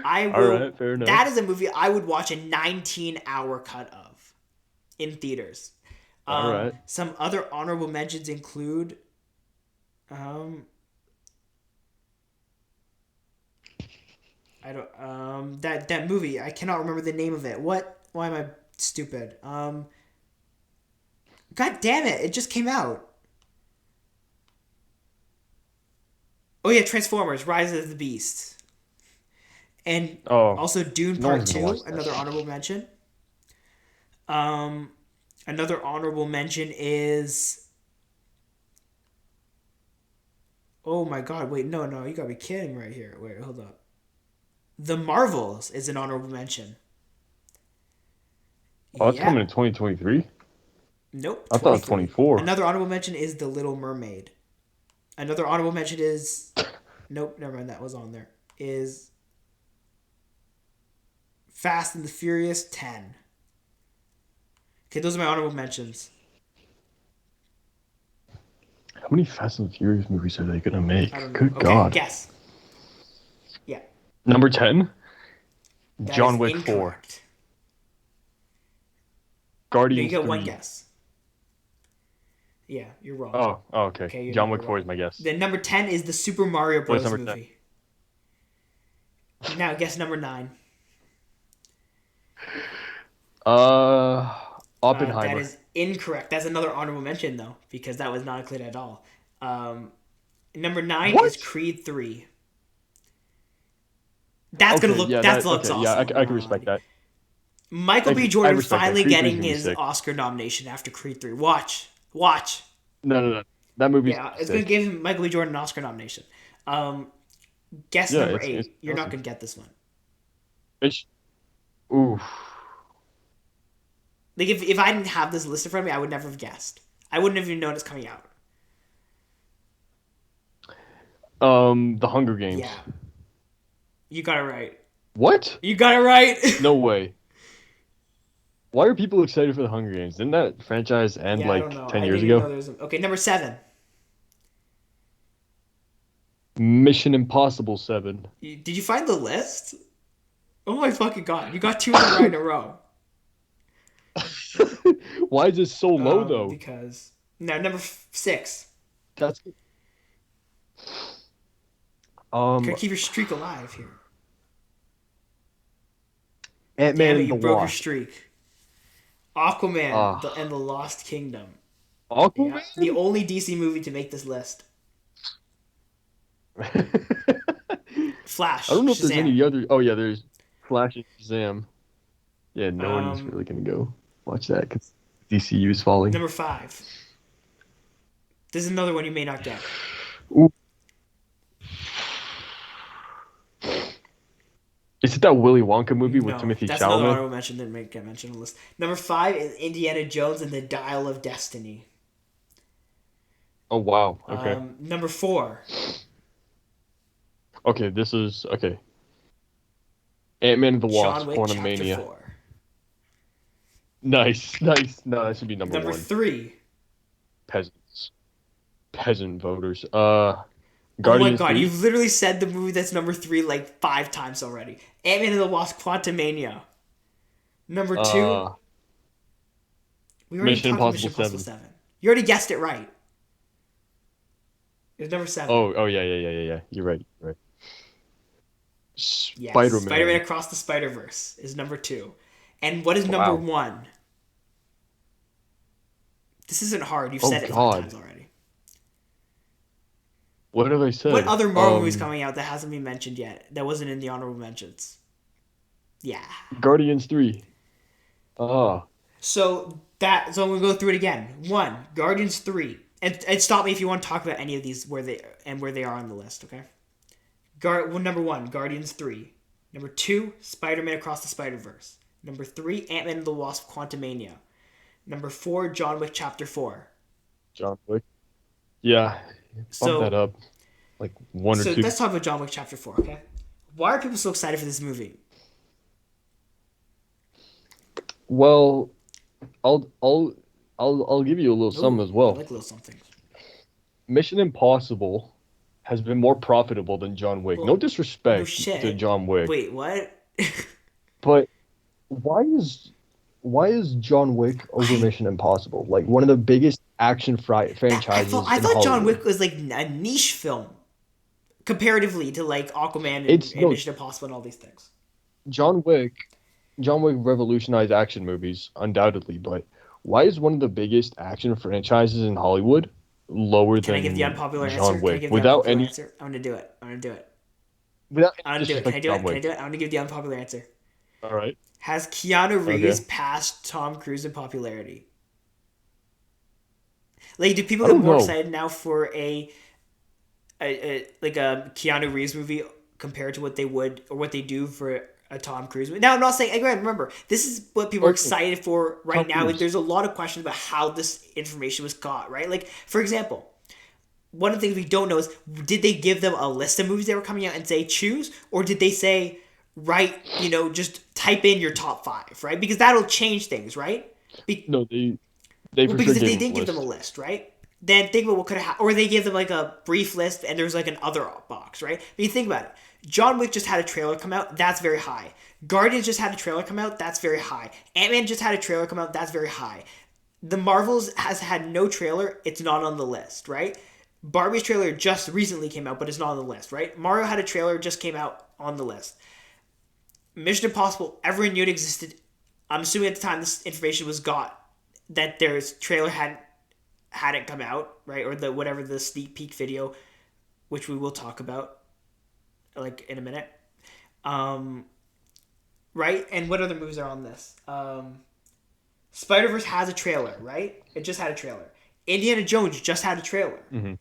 I will. All right, fair enough. That is a movie I would watch a 19-hour cut of in theaters. All right. Some other honorable mentions include. I don't. That movie. I cannot remember the name of it. What? Why am I stupid? God damn it! It just came out. Oh yeah, Transformers: Rise of the Beast. And also Dune no Part one's gonna 2, watch that. another honorable mention. Another honorable mention is. Oh my god! Wait, no, you gotta be kidding right here. Wait, hold up. The Marvels is an honorable mention. Oh, it's coming in 2023? Nope. I thought it was 24. Another honorable mention is The Little Mermaid. Another honorable mention is. Nope, never mind. That was on there. Is Fast and the Furious 10. Okay, those are my honorable mentions. How many Fast and Furious movies are they gonna make? I don't know. Good Okay, God. guess. Yeah. Number 10? That John is Wick 4. incorrect. No, Guardians you get 3. one guess. Yeah, you're wrong. Oh, okay. You're John not Wick 4 wrong. is my guess. Then number 10 is the Super Mario What's Bros. number 10? movie. Now guess number 9. Oppenheimer. That is incorrect. That's another honorable mention though, because that was not included at all. Number 9 What? is Creed 3. That's Okay, gonna look. yeah, that that- looks okay, awesome. yeah, I can respect that. Michael B. I Jordan respect that. finally Creed 3 is getting gonna be his sick. Oscar nomination after Creed 3. Watch. No. That movie's Yeah, it's gonna give him Michael B. Jordan an Oscar nomination. Guess Yeah, number it's 8. You're not awesome. gonna get this one. Oof. Like if I didn't have this list in front of me, I would never have guessed. I wouldn't have even known it's coming out. The Hunger Games. Yeah. You got it right. What? You got it right. No way. Why are people excited for the Hunger Games? Didn't that franchise end Yeah, I don't know. 10 I years didn't even ago? know there was okay, number 7. Mission Impossible 7. Did you find the list? Oh my fucking god! You got 2 right in a row. Why is it so low though? Because now number 6. That's Gotta keep your streak alive here. Ant-Man Damn it, and you the broke your Wasp. streak. Aquaman Ah. and the Lost Kingdom. Aquaman? Yeah, the only DC movie to make this list. Flash. I don't know if there's Shazam. any other. Oh yeah, there's Flash and Shazam. Yeah, no one's really gonna go watch that because DCU is falling. Number 5. This is another one you may not get. Ooh. Is it that Willy Wonka movie with Timothy that's another Chalamet? honorable mention that didn't get mentioned on the list. Number 5 is Indiana Jones and the Dial of Destiny. Oh wow. Okay. Number 4. Okay, this is okay. Ant-Man and the Wasp, John Wick Chapter Quantumania. 4. Nice. No, that should be number 1. Number 3. Peasants. peasant voters. Oh my Guardians god, 3. you've literally said the movie that's number 3 like 5 times already. Ant-Man and the Wasp: Quantumania. Number 2, Uh, we already Mission talked about Impossible Mission Impossible 7. 7. You already guessed it right. It's number 7. Oh yeah. You're right. Yes. Spider-Man. Spider-Man Across the Spider-Verse is number 2. And what is number Wow. 1? This isn't hard. You've Oh, said it 5 God. times already. What have I said? What other Marvel movies coming out that hasn't been mentioned yet? That wasn't in the honorable mentions? Yeah. Guardians 3. Ah. So I'm gonna go through it again. 1, Guardians 3. And stop me if you want to talk about any of these where they are on the list, okay? Number 1, Guardians 3. Number 2, Spider-Man Across the Spider-Verse. Number 3, Ant-Man and the Wasp: Quantumania. Number 4, John Wick Chapter 4. John Wick. Yeah. Bump that up. Like 1 or 2. So let's talk about John Wick Chapter 4, okay? Why are people so excited for this movie? Well, I'll give you a little something as well. I like little something. Mission Impossible has been more profitable than John Wick. Well, No disrespect no shit. to John Wick. Wait, what? But why is John Wick over Mission Impossible? Like one of the biggest action franchises. I in thought John Hollywood. Wick was like a niche film comparatively to like Aquaman and Mission Impossible and all these things. John Wick revolutionized action movies, undoubtedly, but why is one of the biggest action franchises in Hollywood lower Can I than give the unpopular John answer? Can I Wick? give the Without unpopular any, answer? I'm gonna do it. without I'm any gonna do it. Can I disrespect do to it? John Wick. I'm gonna give the unpopular answer. All right. Has Keanu Reeves Okay. passed Tom Cruise in popularity? Like, do people I get don't more know. excited now for a Keanu Reeves movie compared to what they would or what they do for a Tom Cruise movie? Now, I'm not saying, again, remember, this is what people are Okay. excited for right Tom now. Like, Cruise. there's a lot of questions about how this information was got, right? Like, for example, one of the things we don't know is, did they give them a list of movies that were coming out and say choose, or did they say just type in your top 5, right? Because that'll change things, right? No, they for Because sure if they gave did him give them a list. list, right? Then think about what could have happened. Or they give them like a brief list and there's like an other box, right? But you think about it. John Wick just had a trailer come out. That's very high. Guardians just had a trailer come out. That's very high. Ant-Man just had a trailer come out. That's very high. The Marvels has had no trailer. It's not on the list, right? Barbie's trailer just recently came out, but it's not on the list, right? Mario had a trailer, just came out on the list. Mission Impossible, everyone knew it existed. I'm assuming at the time this information was got that their trailer hadn't come out, right? Or the sneak peek video, which we will talk about like in a minute. Right? And what other movies are on this? Spider-Verse has a trailer, right? It just had a trailer. Indiana Jones just had a trailer. Mm-hmm.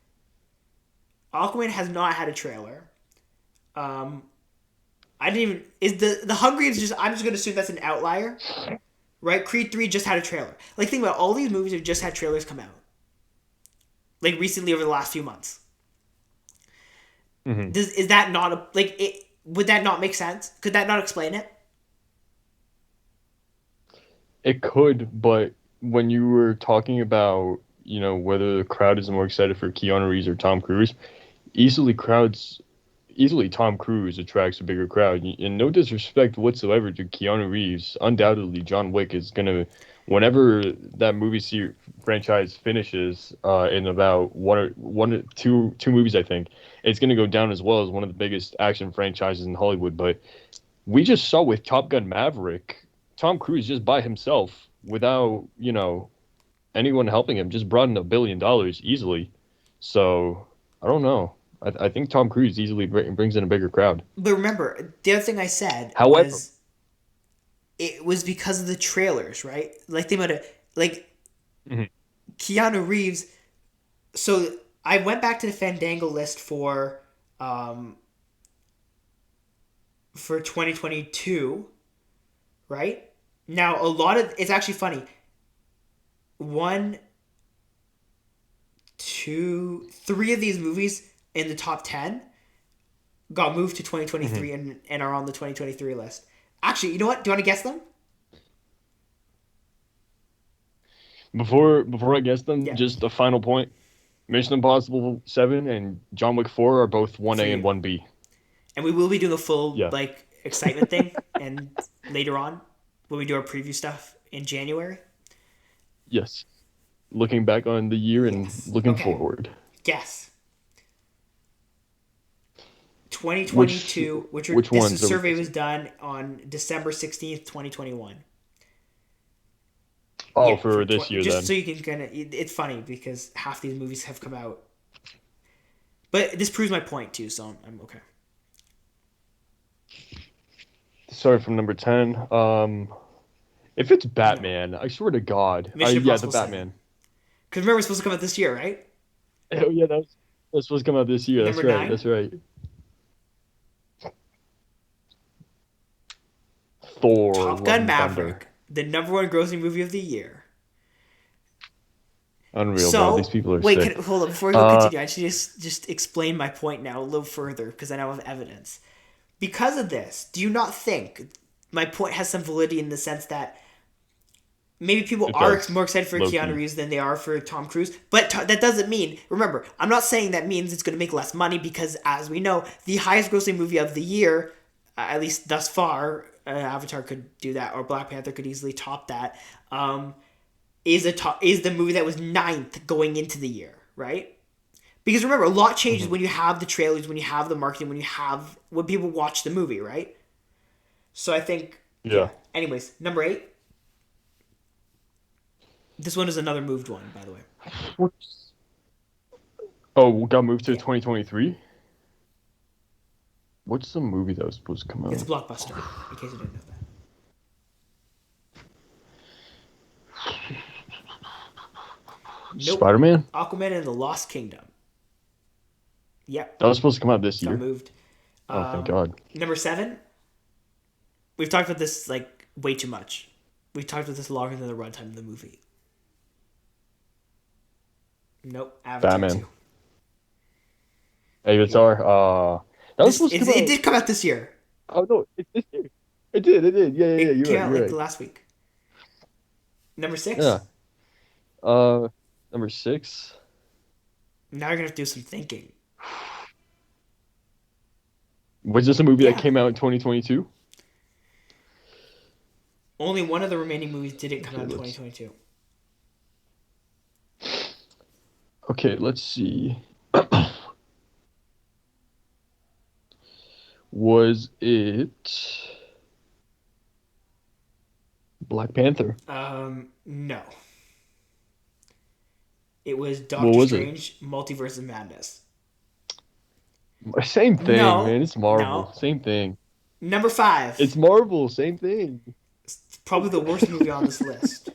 Aquaman has not had a trailer. I didn't even... Is the Hunger Games just... I'm just going to assume that's an outlier. Right? Creed 3 just had a trailer. Like, think about it, all these movies have just had trailers come out. Like, recently over the last few months. Mm-hmm. Is that not a... Like, would that not make sense? Could that not explain it? It could, but when you were talking about, whether the crowd is more excited for Keanu Reeves or Tom Cruise, easily Tom Cruise attracts a bigger crowd. And no disrespect whatsoever to Keanu Reeves, undoubtedly John Wick is gonna, whenever that movie franchise finishes, in about two movies, I think it's gonna go down as well as one of the biggest action franchises in Hollywood. But we just saw with Top Gun Maverick, Tom Cruise just by himself, without anyone helping him, just brought in $1 billion easily. So I don't know. I think Tom Cruise easily brings in a bigger crowd. But remember, the other thing I said However, was it was because of the trailers, right? Like, think about it. Like, Mhm. Keanu Reeves... So, I went back to the Fandango list for 2022, right? Now, it's actually funny. 1, 2, 3 of these movies in the top 10 got moved to 2023 and are on the 2023 list. Actually, you know what? Do you want to guess them? Before I guess them, Yeah. just a final point. Mission Impossible 7 and John Wick 4 are both 1A For you. and 1B. And we will be doing a full Yeah. like excitement thing, and later on when we do our preview stuff in January. Yes. Looking back on the year and Yes. looking Okay. forward. Guess. 2022. Which This ones are we survey guessing? was done on December 16th, 2021. Oh, Yeah, for this year just then. so you can kind of. It's funny because half these movies have come out, but this proves my point too. So I'm okay. Sorry, from number 10. If it's Batman, I swear to God. Mission Yeah, the Impossible 7. Batman. Because remember, it's supposed to come out this year, right? Oh yeah, that's supposed to come out this year. That's Number right. 9? That's right. Thor. Top Love Gun and Maverick, the number one grossing movie of the year. Thunder. Unreal, So bro. These people are wait, sick. hold on before we go continue. I should just explain my point now a little further because I now have evidence. Because of this, do you not think my point has some validity in the sense that maybe people It are does. more excited for Low-key. Keanu Reeves than they are for Tom Cruise? But that doesn't mean. Remember, I'm not saying that means it's going to make less money because, as we know, the highest grossing movie of the year, at least thus far, Avatar could do that, or Black Panther could easily top that. Is the movie that was 9th going into the year, right? Because remember, a lot changes when you have the trailers, when you have the marketing, when people watch the movie, right? So I think, Yeah. Anyways, number 8. This one is another moved one, by the way. Oh, got moved to 2023? What's the movie that was supposed to come out? It's a blockbuster, in case you didn't know that. Nope. Spider-Man? Aquaman and the Lost Kingdom. Yep, That was supposed to come out this got year. moved. Oh, thank God. Number 7. We've talked about this like way too much. We've talked about this longer than the runtime of the movie. Nope. Avatar Batman. 2. Avatar. That was supposed to come out. It did come out this year. Oh no, it's this year. It did. Yeah. It You're came right. out You're like right. last week. Number 6. Yeah. Number 6. Now you're gonna have to do some thinking. Was this a movie Yeah. that came out in 2022? Only one of the remaining movies didn't come out in let's- 2022. Okay, let's see. Was it Black Panther? No. It was Doctor What was it? Strange, Multiverse of Madness. Same thing, No, man. It's Marvel. no. Same thing. Number 5. It's Marvel. Same thing. It's probably the worst movie on this list.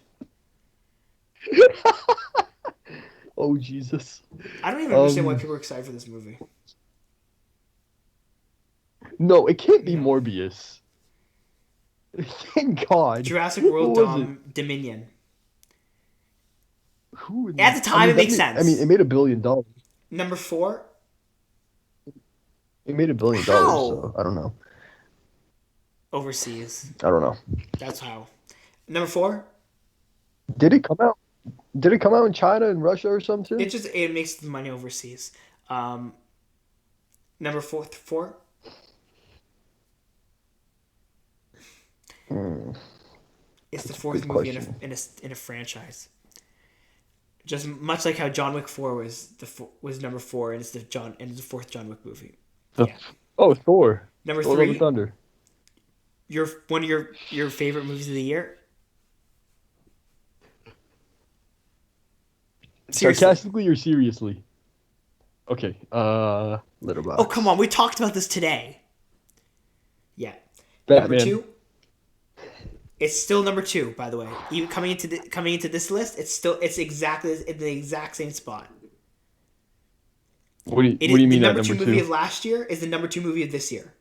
Oh Jesus. I don't even understand why people are excited for this movie. No, it can't be No. Morbius. Thank God. Jurassic What World was it? Dominion. Who? At the time, it makes sense. I mean, it made $1 billion. Number 4. It made $1 billion. How? So I don't know. Overseas. I don't know. That's how. Number 4. Did it come out? Did it come out in China and Russia or something? It makes the money overseas. Number 4. It's the 4th good movie question. in a franchise. Just much like how John Wick 4 was number 4 and it's the 4th John Wick movie. Yeah. Oh, Thor. Number Thor: Love 3. and Thunder. One of your favorite movies of the year. Seriously. Sarcastically or seriously? Okay. Letterboxd. Oh, come on. We talked about this today. Yeah. Batman. Number 2. It's still number 2, by the way. Even coming into this list, it's exactly in the exact same spot. What do you The mean that number 2 number movie 2? of last year is the number 2 movie of this year.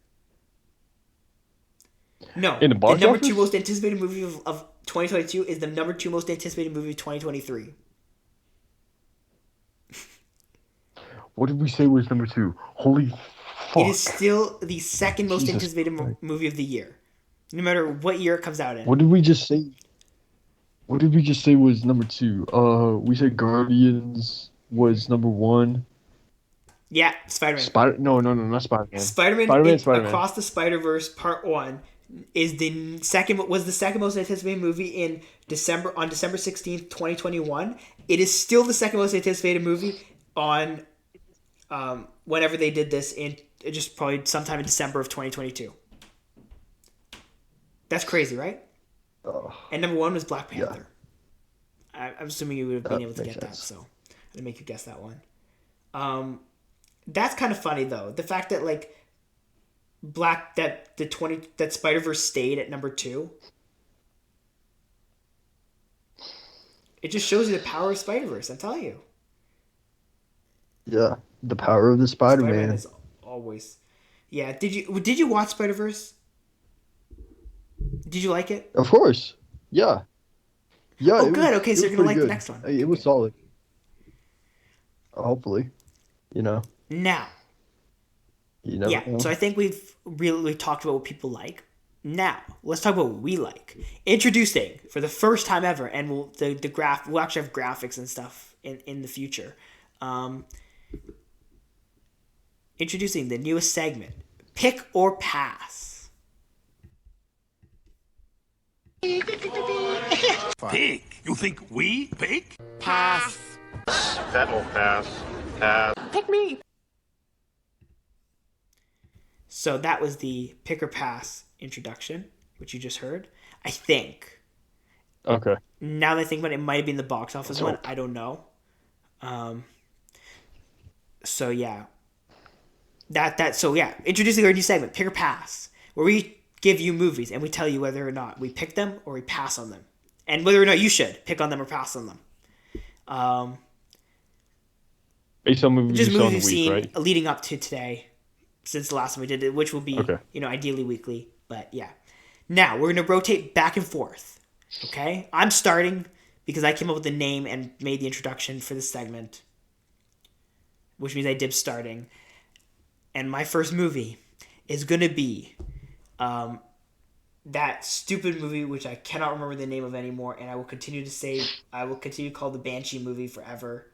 No. In the box number office? 2 most anticipated movie of 2022 is the number 2 most anticipated movie of 2023. What did we say was number 2? Holy fuck. It is still the second most Jesus anticipated Christ. movie of the year. No matter what year it comes out in. What did we just say? What did we just say was number 2? We said Guardians was number one. Yeah, Spider-Man. No, not Spider-Man. Spider-Man Across the Spider-Verse Part 1 is the second most anticipated movie in December 16th, 2021. It is still the second most anticipated movie on whenever they did this in just probably sometime in December of 2022. That's crazy, right? Oh, And number 1 was Black Panther. yeah. I'm assuming you would have been able to makes get that, sense. so I'm gonna make you guess that one. That's kind of funny though. The fact that like that Spider-Verse stayed at number 2. It just shows you the power of Spider-Verse, I'm telling you. Yeah, the power of the Spider-Man. is always. Yeah, did you watch Spider-Verse? Did you like it? Of course. Yeah. Yeah. Oh, it good. was- Okay, it so was you're gonna pretty like the good. next one. It was solid. Hopefully. Now, You never yeah. know. So I think we've really talked about what people like. Now, let's talk about what we like. Introducing for the first time ever, and we'll actually have graphics and stuff in the future. Introducing the newest segment, Pick or Pass. Pick? You think we pick? That will pass. Pick me. So that was the Pick or Pass introduction, which you just heard. I think. Okay. Now that I think about it, it might have been the box office one. I don't know. So yeah. So yeah. Introducing our new segment, Pick or Pass, where we give you movies and we tell you whether or not we pick them or we pass on them, and whether or not you should pick on them or pass on them. Based on movies Just you saw movies in we've the week, seen right? leading up to today, since the last time we did it, which will be Okay. Ideally weekly, but yeah. Now we're gonna rotate back and forth. Okay, I'm starting because I came up with the name and made the introduction for this segment, which means I did starting. And my first movie is gonna be that stupid movie which I cannot remember the name of anymore, and I will continue to call the Banshee movie forever.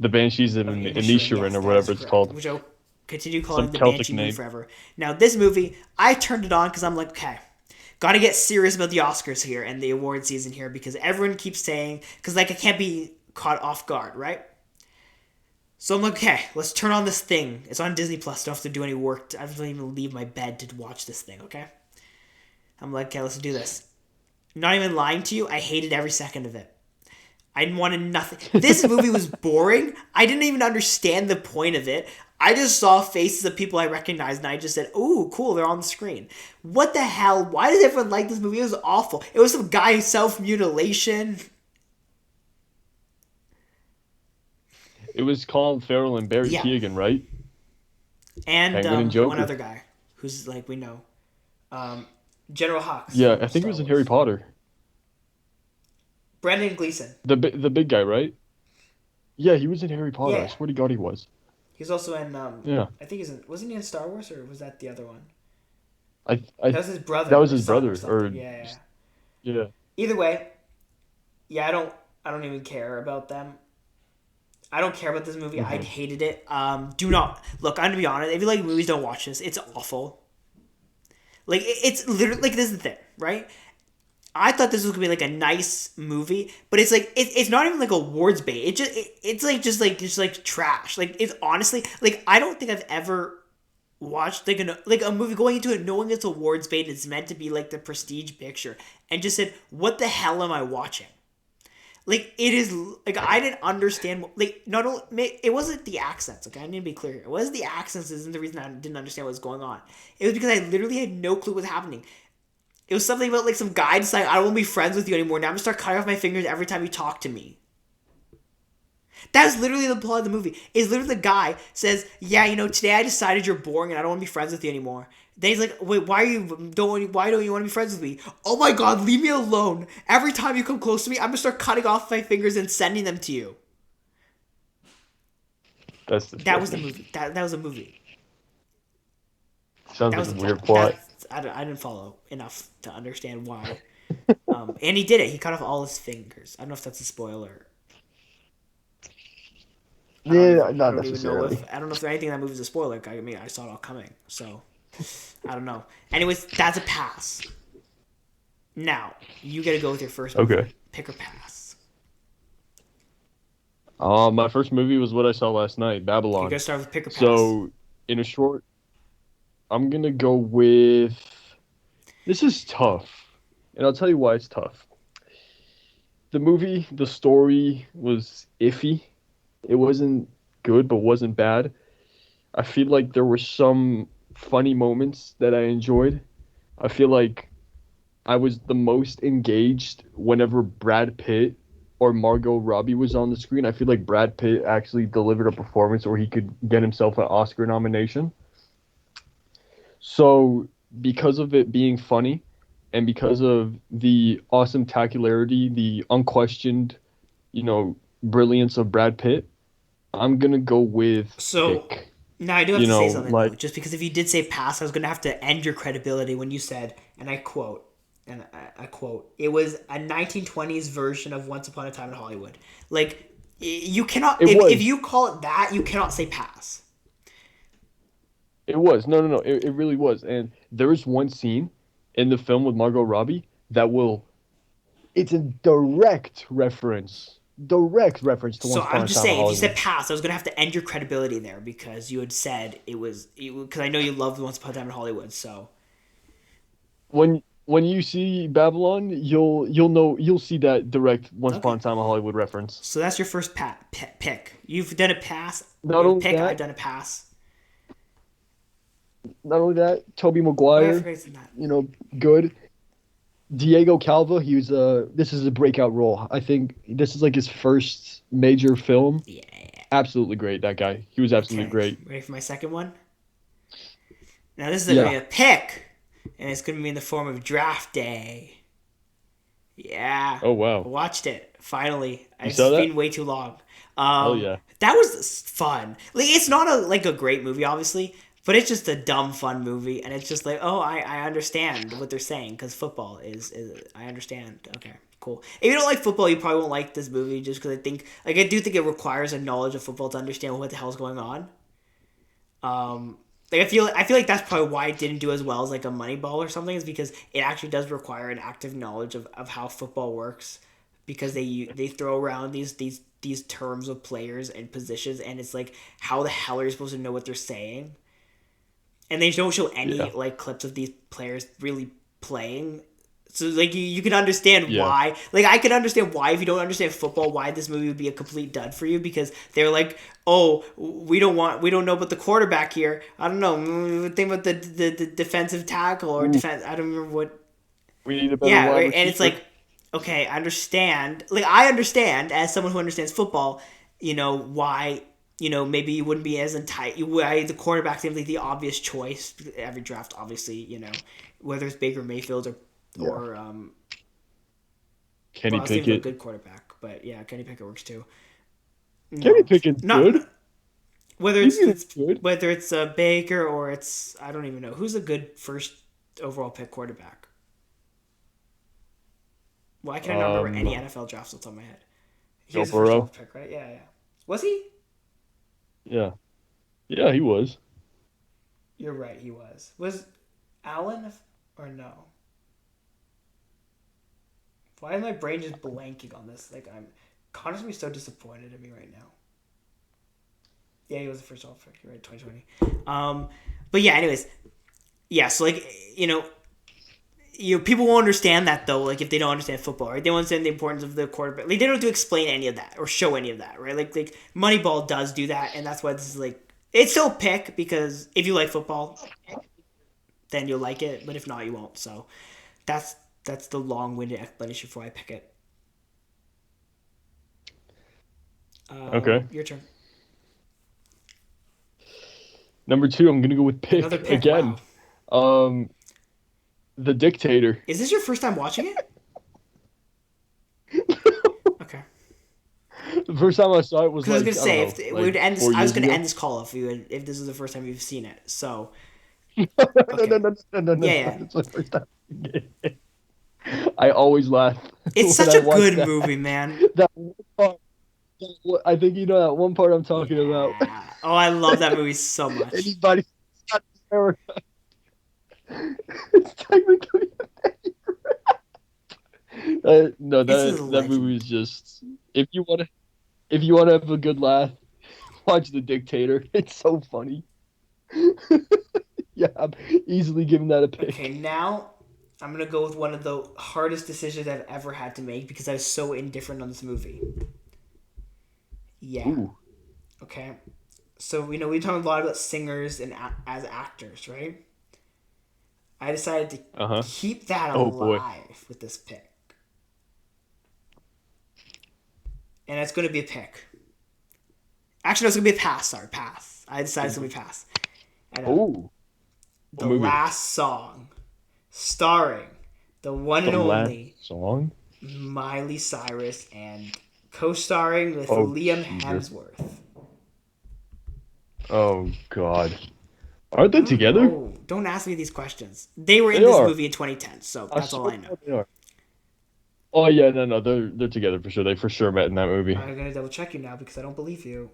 The Banshees of Inisherin, Inisherin, yes, or that whatever is it's correct, called. which I'll continue calling Some the Celtic Banshee movie name. forever. Now, this movie, I turned it on because I'm like, okay, gotta get serious about the Oscars here and the award season here, because everyone keeps saying, because like I can't be caught off guard, right? So I'm like, okay, let's turn on this thing. It's on Disney Plus. Don't have to do any work. I don't even leave my bed to watch this thing, okay? I'm like, okay, let's do this. Not even lying to you, I hated every second of it. I wanted nothing. This movie was boring. I didn't even understand the point of it. I just saw faces of people I recognized, and I just said, ooh, cool, they're on the screen. What the hell? Why does everyone like this movie? It was awful. It was some guy self-mutilation. It was Colin Farrell and Barry Yeah. Keoghan, right? And Penguin and Joker. one other guy who's like, we know. General Hux. Yeah, from I think Star it was in Wars. Harry Potter. Brendan Gleeson. The big guy, right? Yeah, he was in Harry Potter. Yeah. I swear to God, he was. He's also in, Yeah. I think wasn't he in Star Wars, or was that the other one? I That was his brother. That was or his son brother, something. or- Yeah. yeah. Either way, yeah, I don't even care about them. I don't care about this movie. I hated it. Do not look. I'm gonna be honest. If you like movies, don't watch this. It's awful. Like it's literally like, this is the thing, right? I thought this was gonna be like a nice movie, but it's like it's not even like awards bait. It's like trash. Like it's honestly like, I don't think I've ever watched like a movie going into it knowing it's awards bait and it's meant to be like the prestige picture, and just said, what the hell am I watching? Like, it is, like, I didn't understand, like, not only, it wasn't the accents, okay, I need to be clear here. It wasn't the accents isn't the reason I didn't understand what was going on. It was because I literally had no clue what was happening. It was something about, like, some guy deciding, I don't want to be friends with you anymore, now I'm going to start cutting off my fingers every time you talk to me. That's literally the plot of the movie. Is literally the guy says, yeah, today I decided you're boring and I don't want to be friends with you anymore. Then he's like, wait, why don't you want to be friends with me? Oh my God, leave me alone. Every time you come close to me, I'm going to start cutting off my fingers and sending them to you. That was the movie. That was a movie. Sounds That like was a the weird plot. I didn't follow enough to understand why. And he did it. He cut off all his fingers. I don't know if that's a spoiler. Yeah, not I don't even know necessarily. if there's anything in that movie is a spoiler. I mean, I saw it all coming, so I don't know. Anyways, that's a pass. Now you got to go with your first movie. Okay. Pick or pass. My first movie was what I saw last night, You Babylon. got to start with pick or pass. So, in a short, I'm gonna go with. This is tough, and I'll tell you why it's tough. The movie, the story was iffy. It wasn't good, but wasn't bad. I feel like there were some funny moments that I enjoyed. I feel like I was the most engaged whenever Brad Pitt or Margot Robbie was on the screen. I feel like Brad Pitt actually delivered a performance where he could get himself an Oscar nomination. So, because of it being funny and because of the awesome tacularity, the unquestioned, brilliance of Brad Pitt, I'm going to go with So Pick. now I do have You to say know, something like- though, just because if you did say pass, I was going to have to end your credibility when you said, and I quote, it was a 1920s version of Once Upon a Time in Hollywood. Like, you cannot, if you call it that, you cannot say pass. It was. No. It really was. And there's one scene in the film with Margot Robbie that will. It's a direct reference to Once Upon a Time in I'm just saying, if you Hollywood. said pass, I was going to have to end your credibility there because you had said because I know you loved Once Upon a Time in Hollywood, so. When you see Babylon, you'll see that direct Once Upon a Time in Hollywood reference. So that's your first pick. You've done a pass. Not only that, I've done a pass. Not only that, Tobey Oh, I Maguire, forgot that. good. Diego Calva, this is a breakout role. I think this is like his first major film. Yeah. Absolutely great, that guy. He was absolutely great. Ready for my second one? Now this is going to be a pick, and it's going to be in the form of Draft Day. Yeah. Oh, wow. I watched it, finally. It's saw that? been way too long. Oh, yeah. That was fun. Like, it's not a great movie, obviously, but it's just a dumb, fun movie, and it's just like, oh, I understand what they're saying, because football is I understand. Okay, cool. If you don't like football, you probably won't like this movie, just because I do think it requires a knowledge of football to understand what the hell's going on. I feel like that's probably why it didn't do as well as like a Moneyball or something, is because it actually does require an active knowledge of how football works, because they throw around these terms of players and positions, and it's like, how the hell are you supposed to know what they're saying? And they don't show any like clips of these players really playing. So like you can understand why. Like, I can understand why, if you don't understand football, why this movie would be a complete dud for you, because they're like, oh, we don't know about the quarterback here. I don't know. Think about the defensive tackle or defense. I don't remember what. We need a better wide receiver. And it's like, okay, I understand. Like, I understand as someone who understands football, why. Maybe you wouldn't be as why the quarterback seems like the obvious choice every draft, obviously, whether it's Baker Mayfield or Kenny Steven's Pickett. a good quarterback, but yeah, Kenny Pickett works too. No, Kenny Pickett's good. Whether it's good. whether it's Baker or it's, I don't even know who's a good first overall pick quarterback. Well, I can't remember any NFL drafts off the top of my head. He was the first overall pick, right? Yeah. Was he? Yeah, he was. You're right, he was. Was Allen or no? Why is my brain just blanking on this? Like, I'm constantly so disappointed in me right now. Yeah, he was the first overall pick. You're right, 2020. But yeah, anyways, yeah. So like, people won't understand that though. Like, if they don't understand football, right? They won't understand the importance of the quarterback. Like, they don't have to explain any of that or show any of that, right? Like Moneyball does do that, and that's why this is like, it's still a pick, because if you like football, then you'll like it. But if not, you won't. So that's the long-winded explanation for why I pick it. Okay. Your turn. Number 2, I'm gonna go with Pick, Another pick again. Wow. The Dictator. Is this your first time watching it? Okay. The first time I saw it was Because like, I was gonna say, I we would end this. I was gonna ago. end this call if this is the first time you've seen it. So. No. Yeah. It's my first time. I always laugh. It's when such I a watch good that. movie, man. That one part I think you know that one part I'm talking about. Yeah. Oh, I love that movie so much. Anybody got America? It's technically no, This is a that movie is legend. just if you want to have a good laugh, watch The Dictator. It's so funny. Yeah, I'm easily giving that a Okay, pick. now I'm gonna go with one of the hardest decisions I've ever had to make because I was so indifferent on this movie. Yeah. Ooh, Okay. So we talked a lot about singers and as actors, right? I decided to uh-huh. keep that Oh boy. alive with this pick, and it's gonna be a pick. Actually, no, it's gonna be a pass. Sorry, pass. I decided it's gonna be pass. I know. Oh, what The movie? last song, starring the one The and last only song? Miley Cyrus and co-starring with Oh, Liam Jesus. Hemsworth. Oh God. Aren't I they don't together? know. Don't ask me these questions. They were in They this are. movie in 2010, so I that's all swear I know. to God they are. Oh yeah, no, they're together for sure. They for sure met in that movie. I'm gonna double check you now because I don't believe you.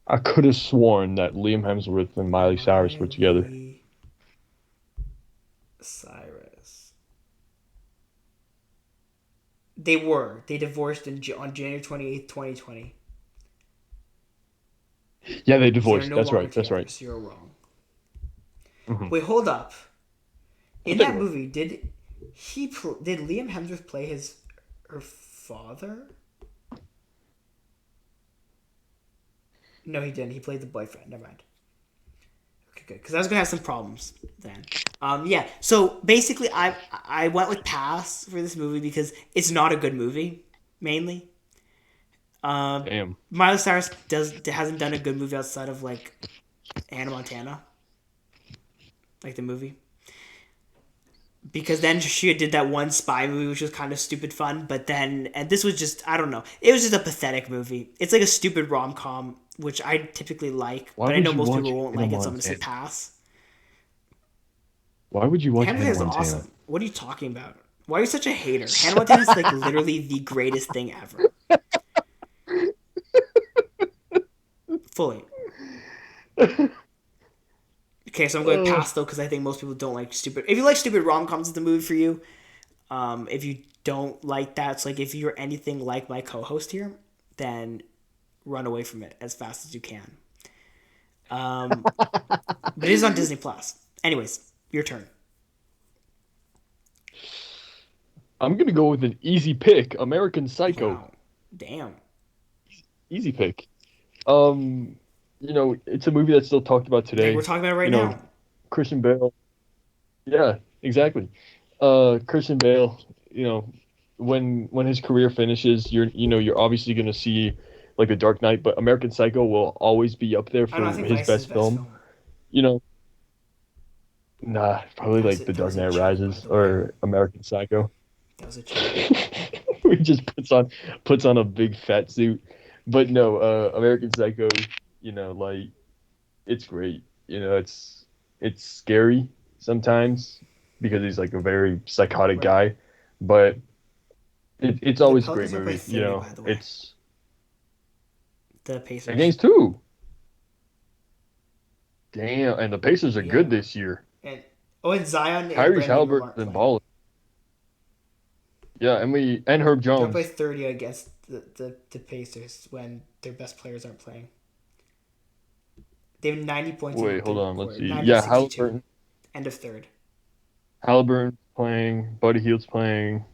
I could have sworn that Liam Hemsworth and Miley Cyrus were together. Miley Cyrus. They were. They divorced on January 28th, 2020. Yeah, they So they're divorced. no That's longer right. That's together, right. so you're wrong. Hmm. Wait, hold up. I'll In take that it. movie, did Liam Hemsworth play her father? No, he didn't. He played the boyfriend. Never mind. Okay, good. Because I was gonna have some problems then. Yeah. So basically, I went with pass for this movie because it's not a good movie, mainly. Damn. Miley Cyrus hasn't done a good movie outside of like Hannah Montana, like the movie. Because then she did that one spy movie, which was kind of stupid fun. But then, and this was just, I don't know. It was just a pathetic movie. It's like a stupid rom com, which I typically like, Why but I would know you most watch people won't Hannah like it, so I'm gonna say Montana? pass. Why would you watch Hannah Hannah Montana is Montana? awesome. What are you talking about? Why are you such a hater? Hannah Montana is like literally the greatest thing ever. Fully. Okay, so I'm going Uh, past though because I think most people don't like stupid. If you like stupid rom coms, it's the movie for you. If you don't like that, it's like if you're anything like my co-host here, then run away from it as fast as you can. But it is on Disney Plus. Anyways, your turn. I'm gonna go with an easy pick. American Psycho. Wow, damn. Easy pick. Um, it's a movie that's still talked about Like we're today. talking about it right You know, now. Christian Bale. Yeah, exactly. Christian Bale. When his career finishes, you're obviously gonna see like The Dark Knight, but American Psycho will always be up there I don't know. I for think his Vice is his best best film. film. You know, nah, probably like The That Dark was a Knight joke, by Rises the way. or American Psycho. That was a joke. He just puts on a big fat suit. But no, American Psycho, like it's great. It's scary sometimes because he's like a very psychotic Right. guy, but it's The always a great Pelicans are by movie. 30, by the way. It's The Pacers. against two. Damn, and the Pacers are Yeah. good this year. And Zion and Tyrese Brandon Ingram Halliburton's aren't been playing. balling. Yeah, and Herb They're up by Jones. 30 against the Pacers when their best players aren't playing. They have 90 points in the Wait, hold third on, let's quarter. see. 90 Yeah, 62. End of third. Halliburton's playing, Buddy Hield's playing,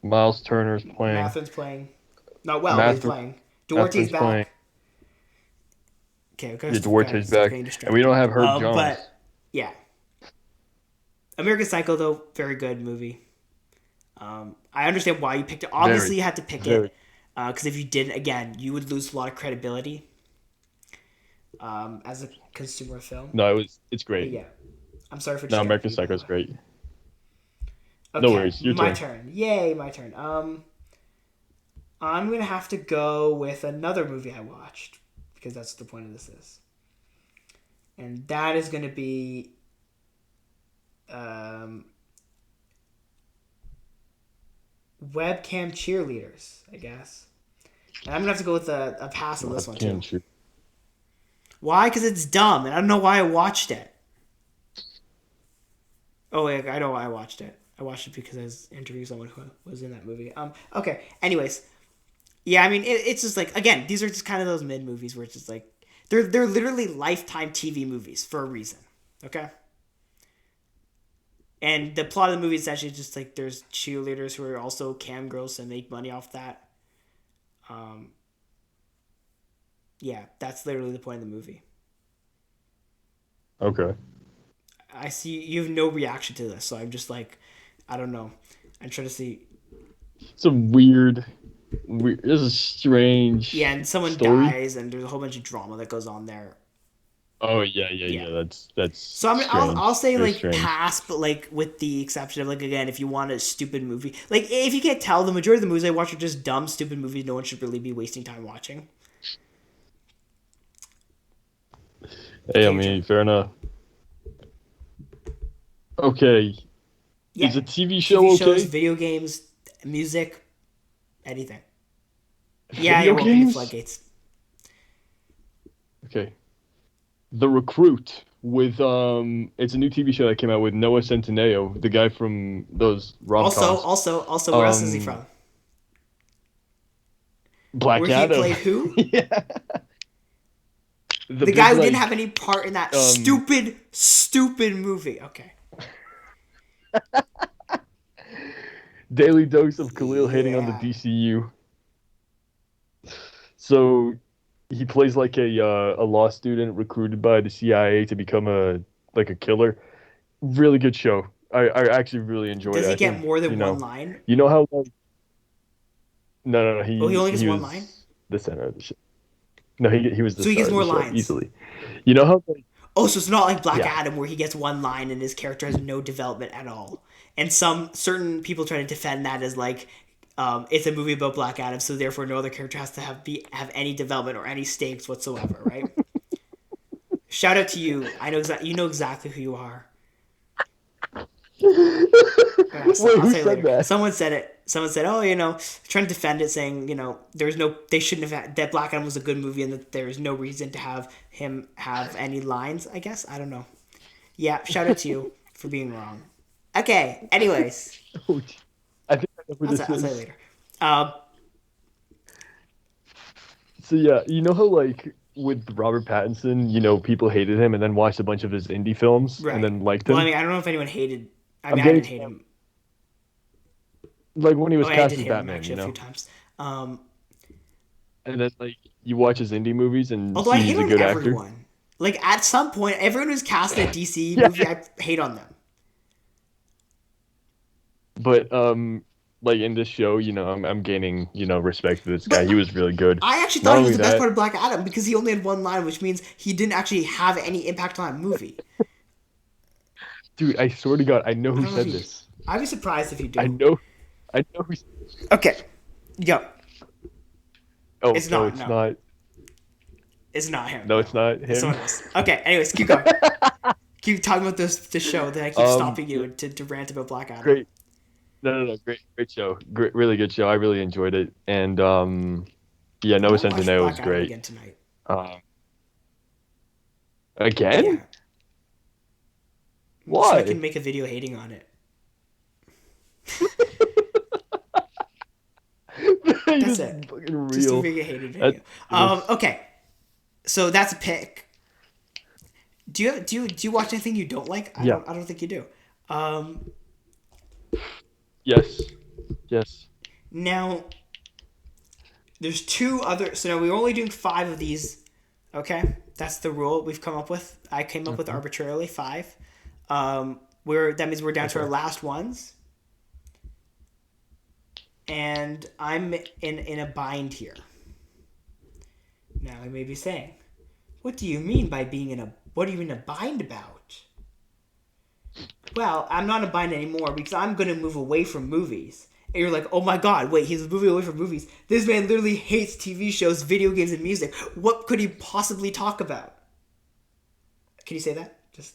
Miles Turner's playing, Matherin's playing. Not well, but he's Mather playing. Duarte's Mather's playing. back. Okay, Yeah, gotta Duarte's stop back, getting and we distracted. don't have Herb Jones. But yeah, American Psycho though, very good movie. I understand why you picked it. Obviously, Very, you had to pick very. it because if you didn't, again, you would lose a lot of credibility as a consumer film. No, it's But great. yeah, I'm sorry for No, distracting American you, by the Psycho's way. great. Okay, No worries, your my turn. turn. Yay, my turn. I'm gonna have to go with another movie I watched because that's what the point of this is, and that is gonna be Webcam cheerleaders, I guess. And I'm gonna have to go with a pass on this one too. Why? Because it's dumb, and I don't know why I watched it. Oh wait, I know why I watched it. I watched it because I was interviewing someone who was in that movie. Okay. Anyways, yeah, I mean, it's just like, again, these are just kind of those mid movies where it's just like they're literally Lifetime TV movies for a reason. Okay. And the plot of the movie is actually just like there's cheerleaders who are also cam girls and make money off that. Yeah, that's literally the point of the movie. Okay. I see you have no reaction to this, so I'm just like, I don't know. I'm trying to see. Some weird. This is strange. Yeah, and someone story. dies, and there's a whole bunch of drama that goes on there. Oh yeah. That's. So I'll say very like strange. pass, but like with the exception of like, again, if you want a stupid movie, like if you can't tell, the majority of the movies I watch are just dumb, stupid movies. No one should really be wasting time watching. Hey, I mean, fair enough. Okay. Yeah. Is a TV show TV okay? shows, video games, music, anything. Yeah, Video you're opening games? floodgates. Okay. The Recruit with it's a new TV show that came out with Noah Centineo, the guy from those rom-coms. Also, where else is he from? Black Where Adam. he played who? Yeah. The guy who didn't have any part in that stupid movie. Okay. Daily dose of Khalil hating on the DCU. So he plays like a law student recruited by the CIA to become a killer. Really good show. I actually really enjoyed it. Does he get more than one line? You know how like No. He only gets one was line? The center of the show. No, he was the So he star gets of more the show, lines. easily. You know how like Oh, so it's not like Black Adam where he gets one line and his character has no development at all. And some certain people try to defend that as like it's a movie about Black Adam, so therefore no other character has to have any development or any stakes whatsoever, right? Shout out to you. I know you know exactly who you are. Wait, who said that? Someone said it. Someone said, "Oh, trying to defend it, saying, they shouldn't have had, that Black Adam was a good movie, and that there's no reason to have him have any lines." I guess I don't know. Yeah, shout out to you for being wrong. Okay. Anyways, I think I know who this I'll say is. later. So yeah, you know how like with Robert Pattinson, people hated him and then watched a bunch of his indie films and then liked him. Well, I mean, I don't know if anyone hated. I didn't hate him. Like when he was I cast did as hate him Batman, actually a few times. And then like you watch his indie movies and Although I see hate he's a on good everyone. actor. Like at some point, everyone who's cast in a DC movie, I hate on them. But like in this show, I'm gaining, respect for this guy. He was really good. I actually thought he was the best part of Black Adam because he only had one line, which means he didn't actually have any impact on that movie. Dude, I swear to God, I know who said this. I'd be surprised if you do. I know who. Okay. Yo. Oh, it's no, not. it's No. not. It's not him. No, it's not him. It's someone else. Okay. Anyways, keep going. Keep talking about this show that I keep stopping you to rant about Black Adam. Great. No. Great show. Great, really good show. I really enjoyed it. And Noah Centineo was great. Again tonight. Again? Yeah. Why? So I can make a video hating on it. That's it. Fucking real. Just to make a hated video. Okay. So that's a pick. Do you watch anything you don't like? I don't think you do. Yes. Now, there's two other. So now we're only doing 5 of these. Okay, that's the rule we've come up with. I came up with arbitrarily 5. That means we're down to our last ones. And I'm in a bind here. Now I may be saying, what do you mean by being what are you in a bind about? Well, I'm not in a bind anymore because I'm going to move away from movies. And you're like, oh my god, wait, he's moving away from movies. This man literally hates TV shows, video games, and music. What could he possibly talk about? Can you say that? Just,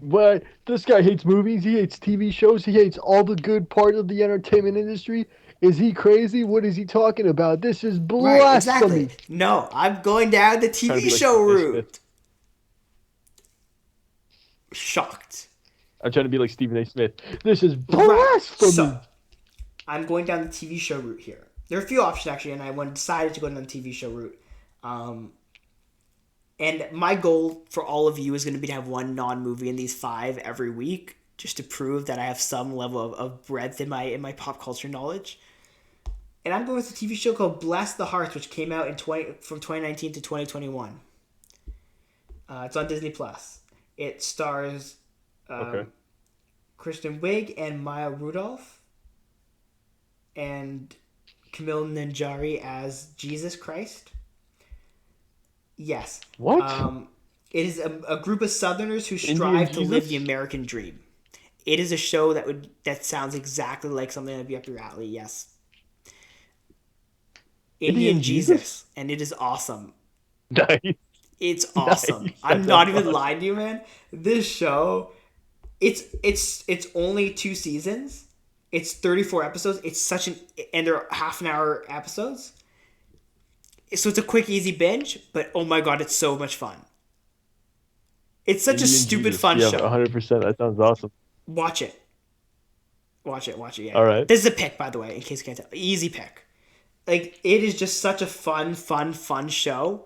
What? This guy hates movies. He hates TV shows. He hates all the good part of the entertainment industry. Is he crazy? What is he talking about? This is blasphemy. Right, exactly. No, I'm going down the Trying to TV be like show Stephen A. route. Smith. Shocked. I'm trying to be like Stephen A. Smith. This is Right. blasphemy. So, I'm going down the TV show route here. There are a few options actually, and I decided to go down the TV show route. And my goal for all of you is going to be to have one non-movie in these 5 every week, just to prove that I have some level of breadth in my pop culture knowledge. And I'm going with a TV show called Bless the Hearts, which came out from 2019 to 2021. It's on Disney Plus. It stars Kristen Wiig and Maya Rudolph, and Camille Nanjiani as Jesus Christ. Yes. What? It is a group of Southerners who strive to live the American dream. It is a show that sounds exactly like something that'd be up your alley. Yes. Indian Jesus, and it is awesome. Nice. It's awesome. Nice. I'm not even lying to you, man. This show, it's only 2 seasons. It's 34 episodes. It's and they're half-an-hour episodes. So it's a quick, easy binge, but oh my god, it's so much fun. It's such a stupid, fun show. 100%. That sounds awesome. Watch it. Yeah. All right. This is a pick, by the way, in case you can't tell. Easy pick. Like, it is just such a fun show.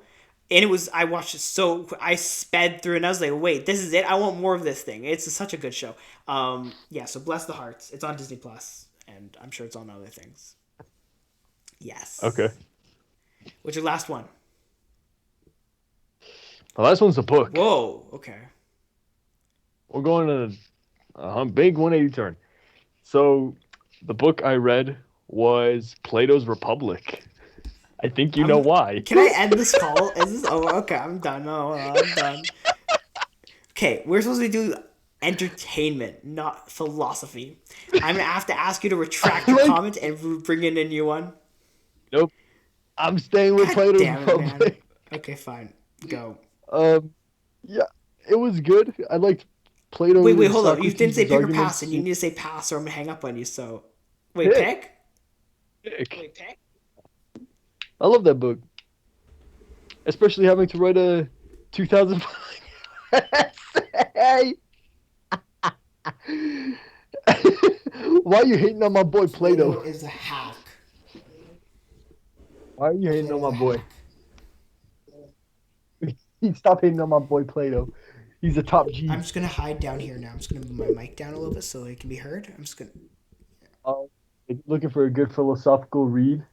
And I watched it I sped through and I was like, wait, this is it? I want more of this thing. It's such a good show. So Bless the Hearts. It's on Disney Plus, and I'm sure it's on other things. Yes. Okay. What's your last one? The last one's a book. Whoa, okay. We're going on a big 180 turn. So, the book I read was Plato's Republic. I think you know why. Can I end this call? Is this? Oh, okay. I'm done. No, I'm done. Okay, we're supposed to do entertainment, not philosophy. I'm gonna have to ask you to retract your comment and bring in a new one. Nope. I'm staying with Plato's Republic. Man. Okay, fine. Go. Yeah, it was good. I liked Plato. Wait, hold on. You didn't say pick or pass, and you need to say pass, or I'm gonna hang up on you. So, wait, pick. Pick. I love that book, especially having to write a 2005 essay. Why are you hating on my boy Plato? Plato is a hack. Why are you hating on my boy? Stop hating on my boy Plato. He's a top G. I'm just gonna hide down here now. I'm just gonna move my mic down a little bit so it can be heard. I'm just gonna. If you're looking for a good philosophical read,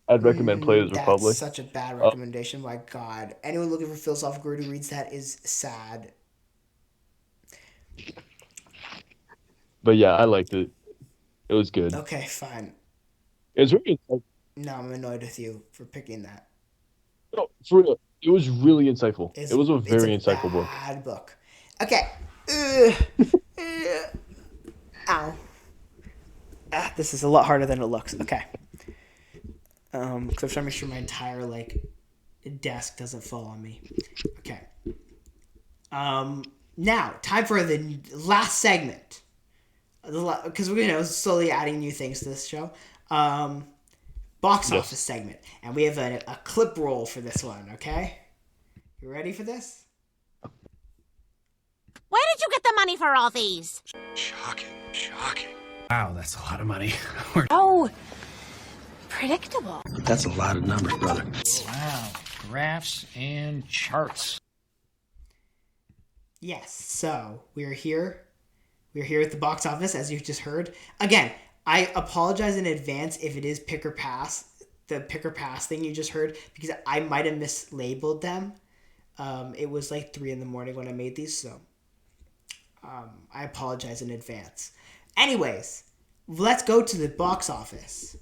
I'd recommend Plato's Republic. That's such a bad recommendation. My God, anyone looking for philosophical read who reads that is sad. But yeah, I liked it. It was good. Okay, fine. It was really insightful. No, I'm annoyed with you for picking that. No, for real. It was really insightful. It was a very insightful book. Bad book. Okay. Ow. This is a lot harder than it looks. Okay. Because I'm trying to make sure my entire desk doesn't fall on me. Okay. Now time for the last segment. Because we're slowly adding new things to this show. Box office segment, and we have a clip roll for this one. Okay, you ready for this? Where did you get the money for all these? Shocking. Wow, that's a lot of money. Oh, predictable. That's a lot of numbers, brother. Wow, graphs and charts. Yes, so we're here. We're here at the box office, as you just heard. Again, I apologize in advance if it is pick or pass, the pick or pass thing you just heard, because I might have mislabeled them. It was 3 a.m. when I made these, so I apologize in advance. Anyways, let's go to the box office.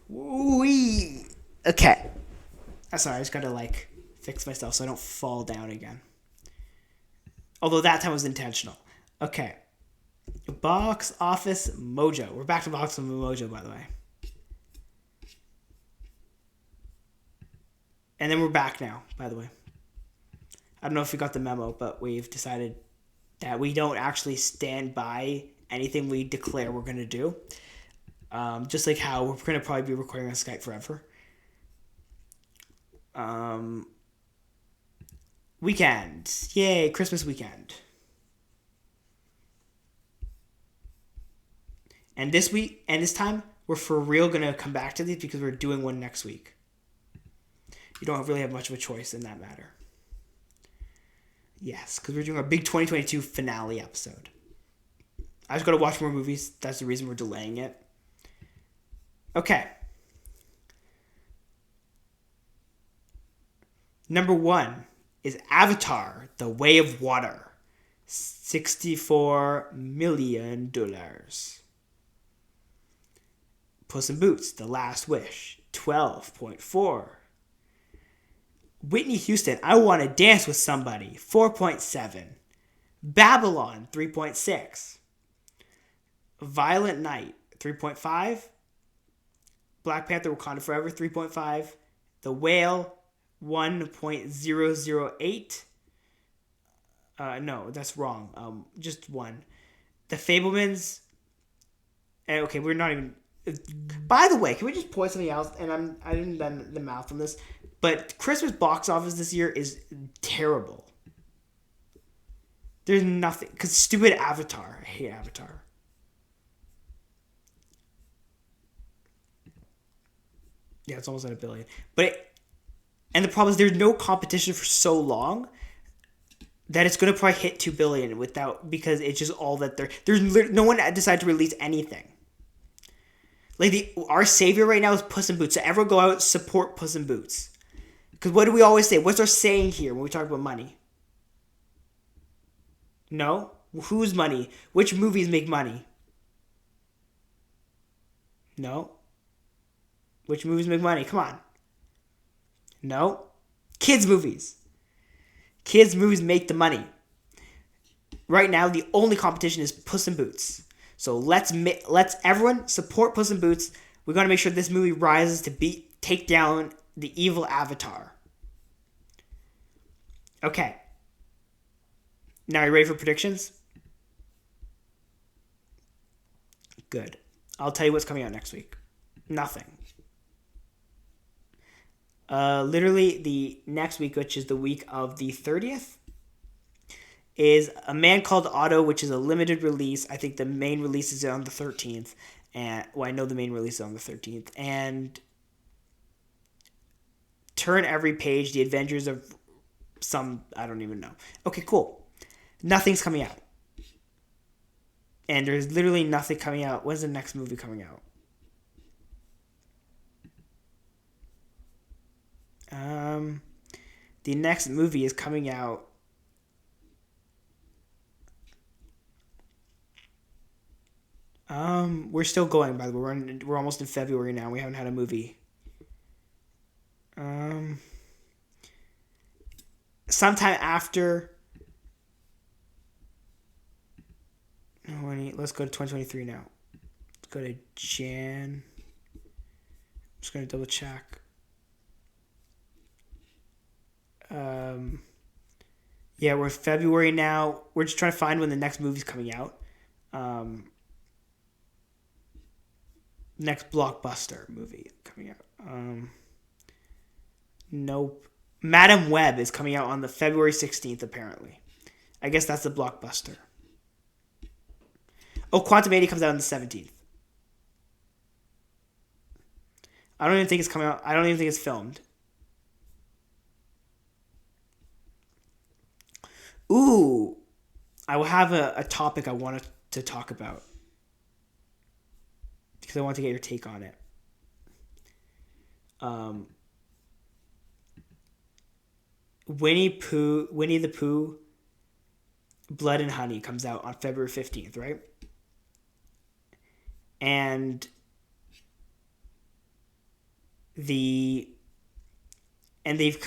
Wee. Okay. Sorry, I just gotta fix myself so I don't fall down again. Although that time was intentional. Okay. Box Office Mojo. We're back to Box Office Mojo, by the way. And then we're back now, by the way. I don't know if you got the memo, but we've decided that we don't actually stand by anything we declare we're going to do. Just like how we're going to probably be recording on Skype forever. Weekend. Yay, Christmas weekend. And this week, and this time, we're for real going to come back to these because we're doing one next week. You don't really have much of a choice in that matter. Yes, because we're doing our big 2022 finale episode. I just got to watch more movies. That's the reason we're delaying it. Okay. Number 1 is Avatar, The Way of Water. $64 million. Puss in Boots, The Last Wish, 12.4. Whitney Houston, I Want to Dance with Somebody, 4.7. Babylon, 3.6. Violent Night, 3.5. Black Panther Wakanda Forever, 3.5. The Whale, 1.008. No, that's wrong. Just 1. The Fablemans. Okay, we're not even. By the way, can we just point something else? And I didn't bend the mouth on this, but Christmas box office this year is terrible. There's nothing because stupid Avatar. I hate Avatar. Yeah, it's almost at $1 billion. And the problem is there's no competition for so long that it's gonna probably hit $2 billion because it's just all that there's no one decided to release anything. Like our savior right now is Puss in Boots. So everyone go out, support Puss in Boots. Because what do we always say? What's our saying here when we talk about money? No? Whose money? Which movies make money? No? Which movies make money? Come on. No? Kids movies. Kids movies make the money. Right now, the only competition is Puss in Boots. So let's everyone support Puss in Boots. We're going to make sure this movie rises to take down the evil Avatar. Okay. Now, are you ready for predictions? Good. I'll tell you what's coming out next week. Nothing. Literally, the next week, which is the week of the 30th, is A Man Called Otto, which is a limited release. I think the main release is on the 13th. I know the main release is on the 13th. And Turn Every Page, The Adventures of some... I don't even know. Okay, cool. Nothing's coming out. And there's literally nothing coming out. When's the next movie coming out? The next movie is coming out... we're still going, by the way. We're almost in February now. We haven't had a movie. Sometime after... Let's go to 2023 now. Let's go to Jan. I'm just going to double check. Yeah, we're in February now. We're just trying to find when the next movie's coming out. Next blockbuster movie coming out. Nope. Madam Web is coming out on the February 16th, apparently. I guess that's the blockbuster. Oh, Quantumania comes out on the 17th. I don't even think it's coming out. I don't even think it's filmed. Ooh. I will have a topic I wanted to talk about. Because I want to get your take on it. Winnie the Pooh, Blood and Honey comes out on February 15th, right? And they've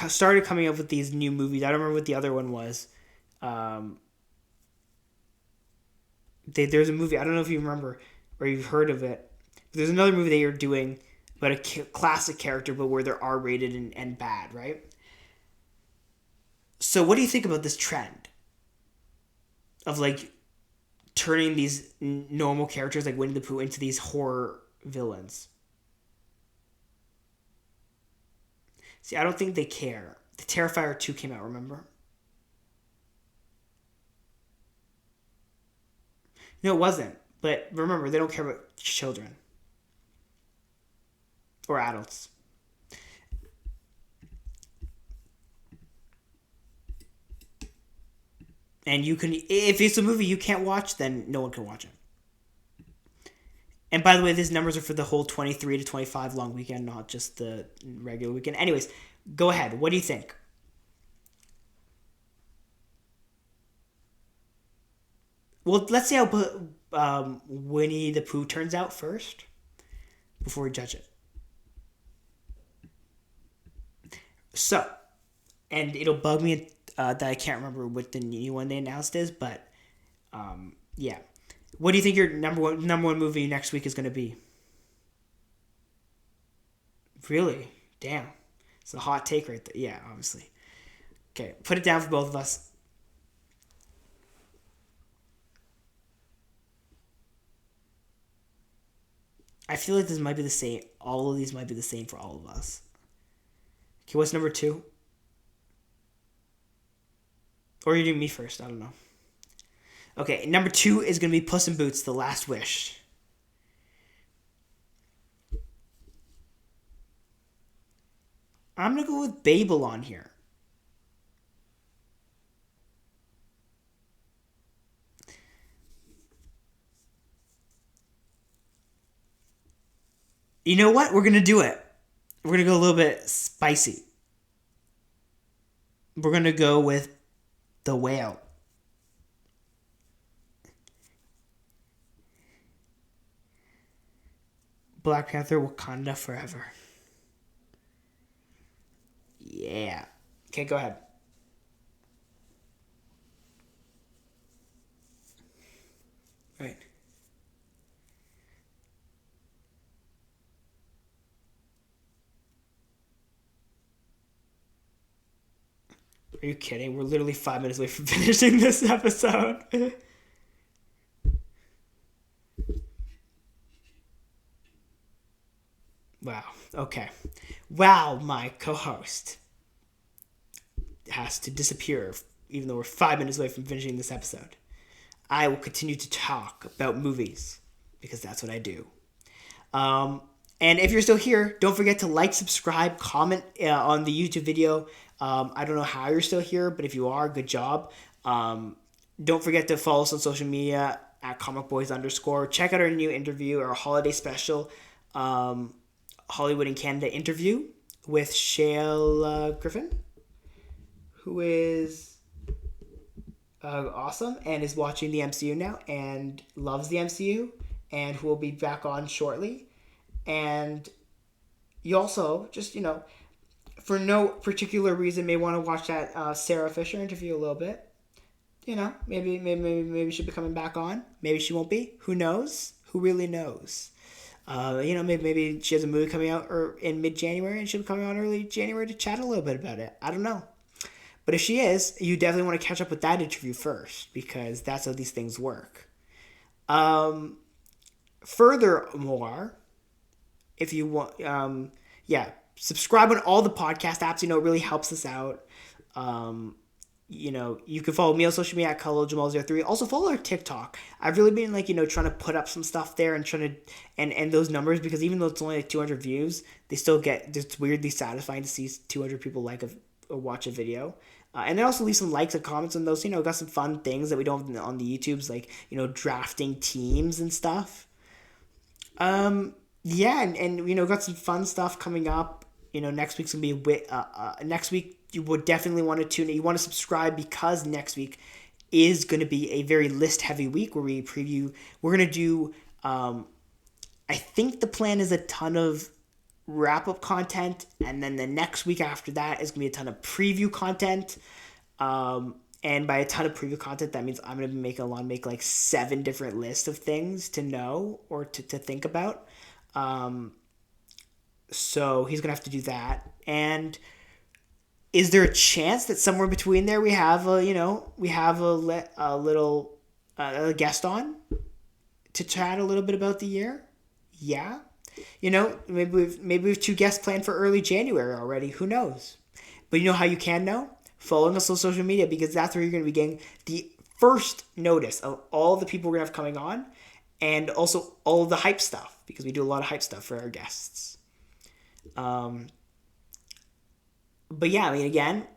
started coming up with these new movies. I don't remember what the other one was. There's a movie, I don't know if you remember or you've heard of it. There's another movie they are doing about a classic character, but where they're R-rated and bad, right? So what do you think about this trend of like turning these normal characters like Winnie the Pooh into these horror villains. See, I don't think they care. The Terrifier 2 came out, remember? No, it wasn't. But remember, they don't care about children. Or adults. And you can, if it's a movie you can't watch, then no one can watch it. And by the way, these numbers are for the whole 23 to 25 long weekend, not just the regular weekend. Anyways, go ahead. What do you think? Well, let's see how Winnie the Pooh turns out first before we judge it. So, and it'll bug me that I can't remember what the new one they announced is, but yeah. What do you think your number one movie next week is going to be? Really? Damn. It's a hot take right there. Yeah, obviously. Okay, put it down for both of us. I feel like this might be the same. All of these might be the same for all of us. Okay, what's number 2? Or you do me first. I don't know. Okay, number 2 is going to be Puss in Boots: The Last Wish. I'm going to go with Babel on here. You know what? We're going to do it. We're going to go a little bit spicy. We're going to go with The Whale. Black Panther: Wakanda Forever. Yeah. Okay, go ahead. Right. Are you kidding? We're literally 5 minutes away from finishing this episode. Wow. Okay. Wow, my co-host has to disappear, even though we're 5 minutes away from finishing this episode. I will continue to talk about movies, because that's what I do. And if you're still here, don't forget to like, subscribe, comment on the YouTube video. I don't know how you're still here, but if you are, good job. Don't forget to follow us on social media at comicboys_. Check out our new interview, our holiday special, Hollywood and Canada interview with Shale Griffin, who is awesome and is watching the MCU now and loves the MCU, and who will be back on shortly. And you also, just, for no particular reason, may want to watch that Sarah Fisher interview a little bit. Maybe she'll be coming back on. Maybe she won't be. Who knows? Who really knows? Maybe she has a movie coming out in mid-January and she'll be coming on early January to chat a little bit about it. I don't know. But if she is, you definitely want to catch up with that interview first, because that's how these things work. Furthermore, if you want, subscribe on all the podcast apps. It really helps us out. You can follow me on social media at KhalilJamal03. Also follow our TikTok. I've really been trying to put up some stuff there and trying to and those numbers, because even though it's only 200 views, they still it's weirdly satisfying to see 200 people or watch a video. And then also leave some likes and comments on those. Got some fun things that we don't have on the YouTubes, like drafting teams and stuff. And got some fun stuff coming up. Next week's gonna be next week. You would definitely want to tune in. You want to subscribe, because next week is going to be a very list-heavy week where we preview. We're going to do, I think the plan is a ton of wrap-up content, and then the next week after that is going to be a ton of preview content. And by a ton of preview content, that means I'm going to be make like 7 different lists of things to know or to think about. So he's going to have to do that. And is there a chance that somewhere between there we have a little guest on to chat a little bit about the year? Yeah. Maybe we've 2 guests planned for early January already. Who knows? But you know how you can know? Following us on social media, because that's where you're going to be getting the first notice of all the people we're going to have coming on, and also all of the hype stuff, because we do a lot of hype stuff for our guests. But yeah, again,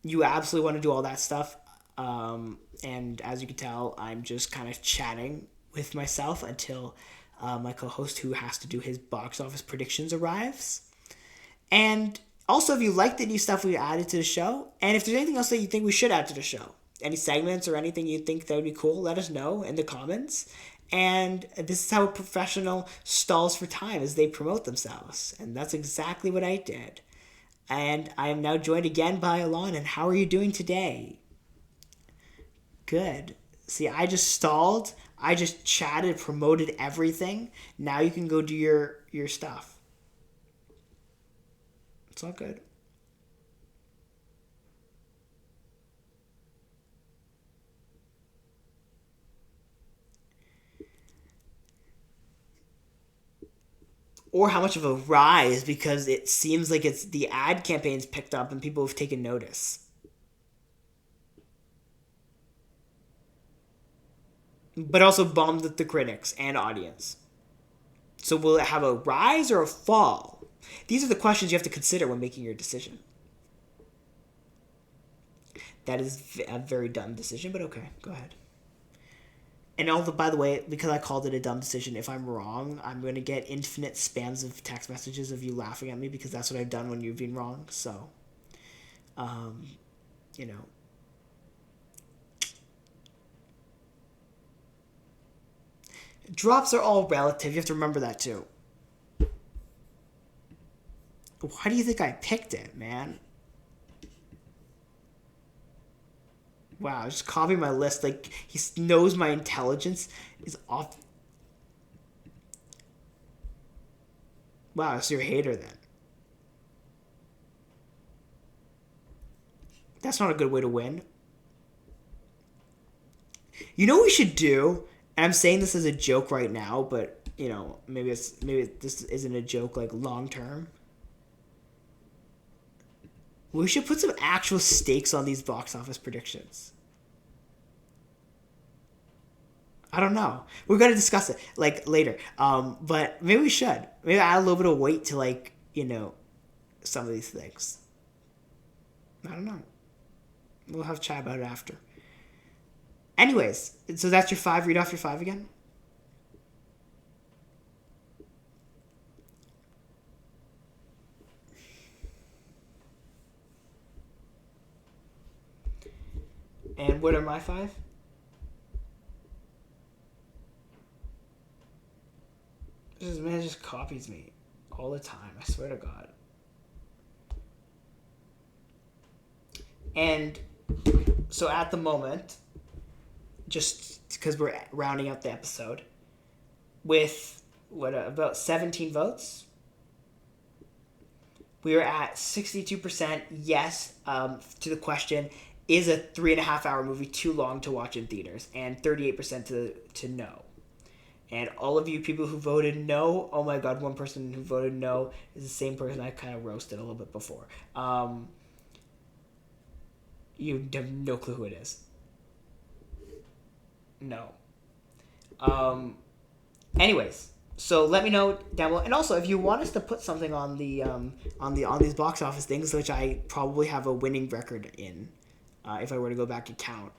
you absolutely want to do all that stuff. And as you can tell, I'm just kind of chatting with myself until my co-host, who has to do his box office predictions, arrives. And also, if you like the new stuff we added to the show, and if there's anything else that you think we should add to the show, any segments or anything you think that would be cool, let us know in the comments. And this is how a professional stalls for time, as they promote themselves. And that's exactly what I did. And I am now joined again by Alon. And how are you doing today? Good. See, I just stalled. I just chatted, promoted everything. Now you can go do your stuff. It's all good. Or how much of a rise, because it seems like it's the ad campaigns picked up and people have taken notice. But also bombed the critics and audience. So will it have a rise or a fall? These are the questions you have to consider when making your decision. That is a very dumb decision, but okay, go ahead. And by the way, because I called it a dumb decision, if I'm wrong, I'm going to get infinite spams of text messages of you laughing at me, because that's what I've done when you've been wrong. So, Drops are all relative. You have to remember that too. Why do you think I picked it, man? Wow, just copy my list. Like, he knows my intelligence is off. Wow, so you're a hater then. That's not a good way to win. You know what we should do? And I'm saying this as a joke right now, but, maybe this isn't a joke, like, long term. We should put some actual stakes on these box office predictions. I don't know. We're going to discuss it, like, later. But maybe we should. Maybe add a little bit of weight to, some of these things. I don't know. We'll have a chat about it after. Anyways, so that's your 5. Read off your 5 again. And what are my 5? This man just copies me all the time. I swear to God. And so at the moment, just because we're rounding out the episode, with about 17 votes, we are at 62% yes to the question, is a 3.5 hour movie too long to watch in theaters? And 38% to no. And all of you people who voted no, oh my God, one person who voted no is the same person I kind of roasted a little bit before. You have no clue who it is. No. Anyways, so let me know down below. And also, if you want us to put something on these box office things, which I probably have a winning record in, if I were to go back and count,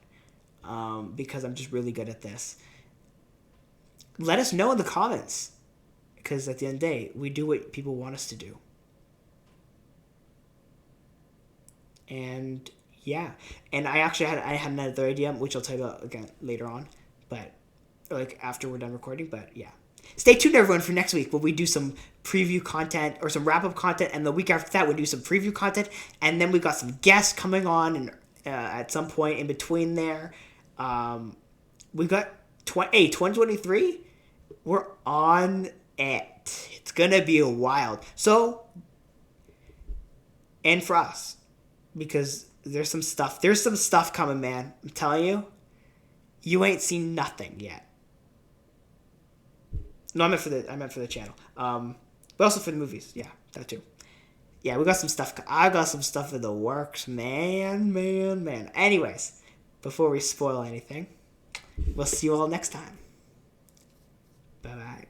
because I'm just really good at this. Let us know in the comments, because at the end of the day, we do what people want us to do. And yeah, and I had another idea, which I'll tell you about again later on, but like after we're done recording. But yeah, stay tuned everyone for next week, where we do some preview content or some wrap up content, and the week after that we do some preview content, and then we got some guests coming on, and at some point in between there, we got 2023. We're on it. It's gonna be a wild. So, and for us, because there's some stuff. There's some stuff coming, man. I'm telling you. You ain't seen nothing yet. No, I meant for the channel. But also for the movies. Yeah, that too. Yeah, we got some stuff. I got some stuff in the works, man. Anyways, before we spoil anything, we'll see you all next time. Bye-bye.